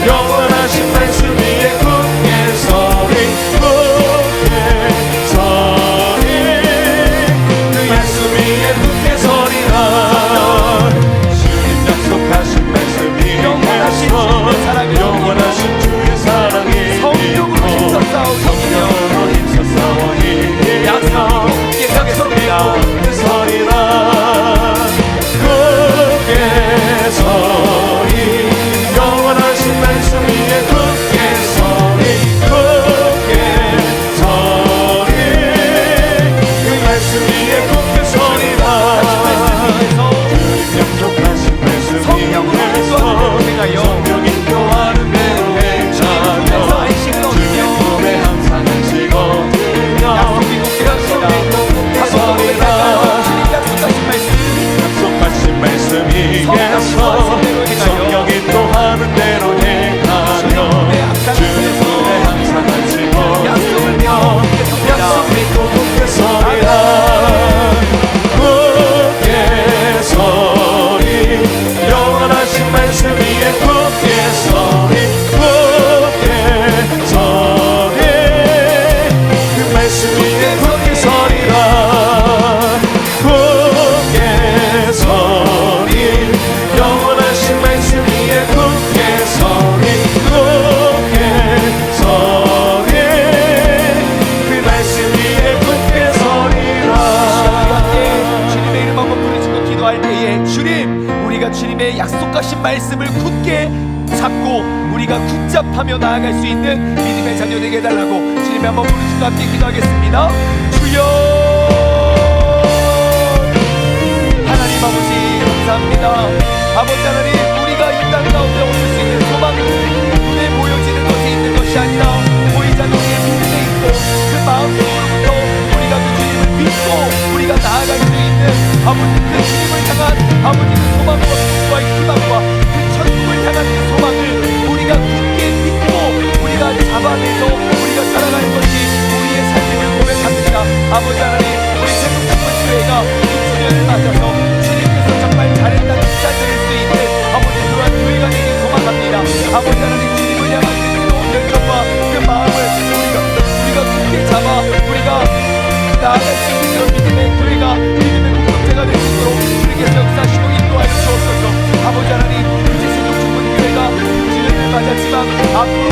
영원하신 말씀 위에 굳게 서리. 굳게 서리 그 말씀 위에 굳게 서리라. 주님 약속하신 말씀 위에서 영원하신 주의 사랑이 성령으로 힘써 싸워 성령으로 힘써 싸워 이기며 약속 믿고 굳게 서리라. 굳게 서리 영원하신 말씀 위에 굳게 서리. 굳게 서리 그 말씀 위에 굳게 서리라. 주님 약속하신 말씀 위에서 성령 인도하는 대로 행하며 주의 품에 항상 안식거든요. 약속 믿고 굳게 서리라. 약속하신 말씀 위에서 성령 인도하는 대로 행하며 주의 품에 항상 안식거든요. 약속 믿고 굳게 서리라. 굳게 서리 영원하신 말씀 위에 굳게 서리. 굳게 서리 그 말씀 위에 굳게 서리라. 굳게 서리 영원하신 말씀 위에 굳게 서리. 굳게 서리 그 말씀 위에 굳게 서리라. 주님의 이름 한번 부르시고 기도할 때에 주님, 우리가 주님의 약속하신 말씀을 굳게 잡고 우리가 굳잡하며 나아갈 수 있는 믿음의 자녀 되게 해달라고 주님의 한번 부르시고 함께 기도하겠습니다. 주여 하나님 아버지 감사합니다. 아버지 하나님, 우리가 이 땅 가운데 얻을 수 있는 소망은 눈에 보여지는 것에 있는 것이 아니라 보이지 않는 우리의 믿음에 있고 그 마음속으로부터 우리가 그 주님을 믿고 우리가 나아갈 수 있는 아버지 그 주님을 향한 아버지 그 소망과 기도와 희망과 그 천국을 향한 그 소망을 우리가 굳게 믿고 우리가 잡아내서 우리가 살아가는 것이 우리의 삶임을 고백합니다. 아버지 하나님, 우리 세종충문교회가 6주년을 맞아서 주님께서 정말 잘했다 칭찬드릴 수 있는 아버지 그러한 교회가 되길 소망합니다. 아버지 하나님, 주님을 향한 그 뜨거운 열정과 그 마음을 우리가 굳게 잡아 우리가 나아갈 수 있는 그런 믿음의 교회가 믿음의 공동체가 될 수 있도록 주님께서 역사하시고 인도하여 주옵소서. 아버지 하나님, 이제 세종충문교회가 6주년을 맞았지만 앞으로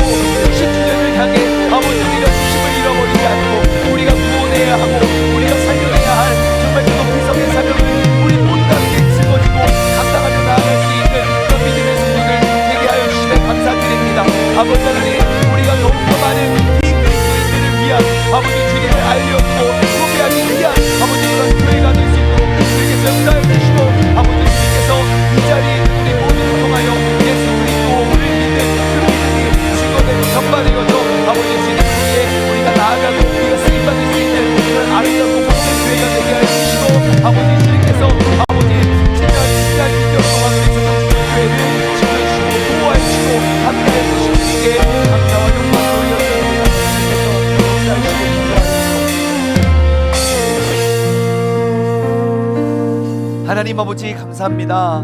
10주년을 향해 아버지 우리가 중심을 잃어버리지 않고 우리가 구원해야 하고 우리가 살려내야 할 정말 그 높이성의 사명을 우리 모두가 함께 짊어지고 감당하며 나아갈 수 있는 그런 믿음의 성령을 되게 하여 주시면 감사드립니다. 아버지 하나님, 우리가 더욱더 많은 이 그리스도인들을 위한 아버지 주님을 알려주고 소개하기 위한 아버지 그런 교회가 될 수 있도록 주님께서 역사해 주시고 아버지 주님께서 이 자리에 우리 모두를 통하여 예수 그리스도를 믿는 그 믿음이 증거되고 전파되어서 아버지 주님을 위해 우리가 나아가고 우리가 쓰임받을 수 있는 그런 아름답고 복된 교회가 되게 하여 주시고 아버지 주님께서 아버지 진짜 믿겨 동안 우리 세종충문교회를 지켜주시고 보호해 주시고 함께해 주시고 주님께 감사와 영광을 올려드립니다. 주님께서 역사하시고 하나님 아버지 감사합니다.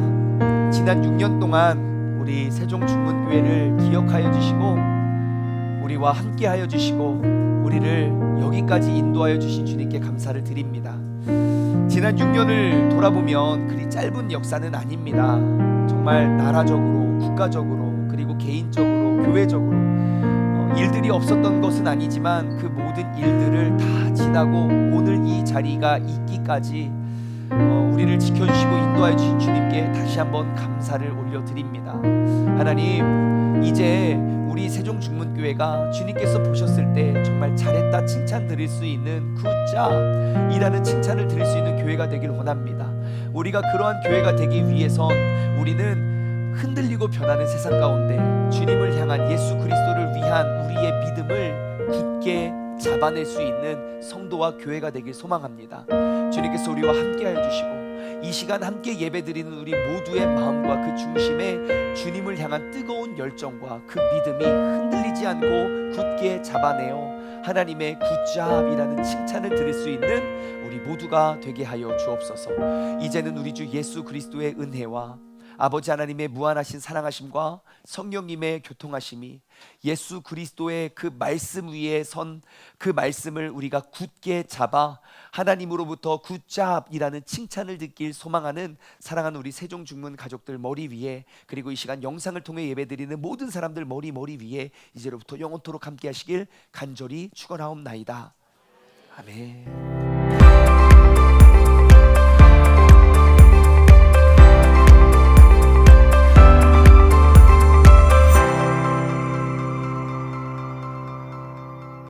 지난 6년 동안 우리 세종충문교회를 기억하여 주시고 우리와 함께하여 주시고 우리를 여기까지 인도하여 주신 주님께 감사를 드립니다. 지난 6년을 돌아보면 그리 짧은 역사는 아닙니다. 정말 나라적으로 국가적으로 그리고 개인적으로 교회적으로 일들이 없었던 것은 아니지만 그 모든 일들을 다 지나고 오늘 이 자리가 있기까지 우리를 지켜주시고 인도하여 주신 주님께 다시 한번 감사를 올려드립니다. 하나님, 이제 우리 세종중문교회가 주님께서 보셨을 때 정말 잘했다 칭찬 드릴 수 있는 굿잡이라는 칭찬을 드릴 수 있는 교회가 되길 원합니다. 우리가 그러한 교회가 되기 위해선 우리는 흔들리고 변하는 세상 가운데 주님을 향한 예수 그리스도를 위한 우리의 믿음을 굳게 잡아낼 수 있는 성도와 교회가 되길 소망합니다. 주님께서 우리와 함께하여 주시고 이 시간 함께 예배드리는 우리 모두의 마음과 그 중심에 주님을 향한 뜨거운 열정과 그 믿음이 흔들리지 않고 굳게 잡아내어 하나님의 굿잡이라는 칭찬을 들을 수 있는 우리 모두가 되게 하여 주옵소서. 이제는 우리 주 예수 그리스도의 은혜와 아버지 하나님의 무한하신 사랑하심과 성령님의 교통하심이 예수 그리스도의 그 말씀 위에 선 그 말씀을 우리가 굳게 잡아 하나님으로부터 굿잡이라는 칭찬을 듣길 소망하는 사랑하는 우리 세종중문 가족들 머리 위에, 그리고 이 시간 영상을 통해 예배드리는 모든 사람들 머리 위에 이제로부터 영원토록 함께 하시길 간절히 축원하옵나이다. 아멘.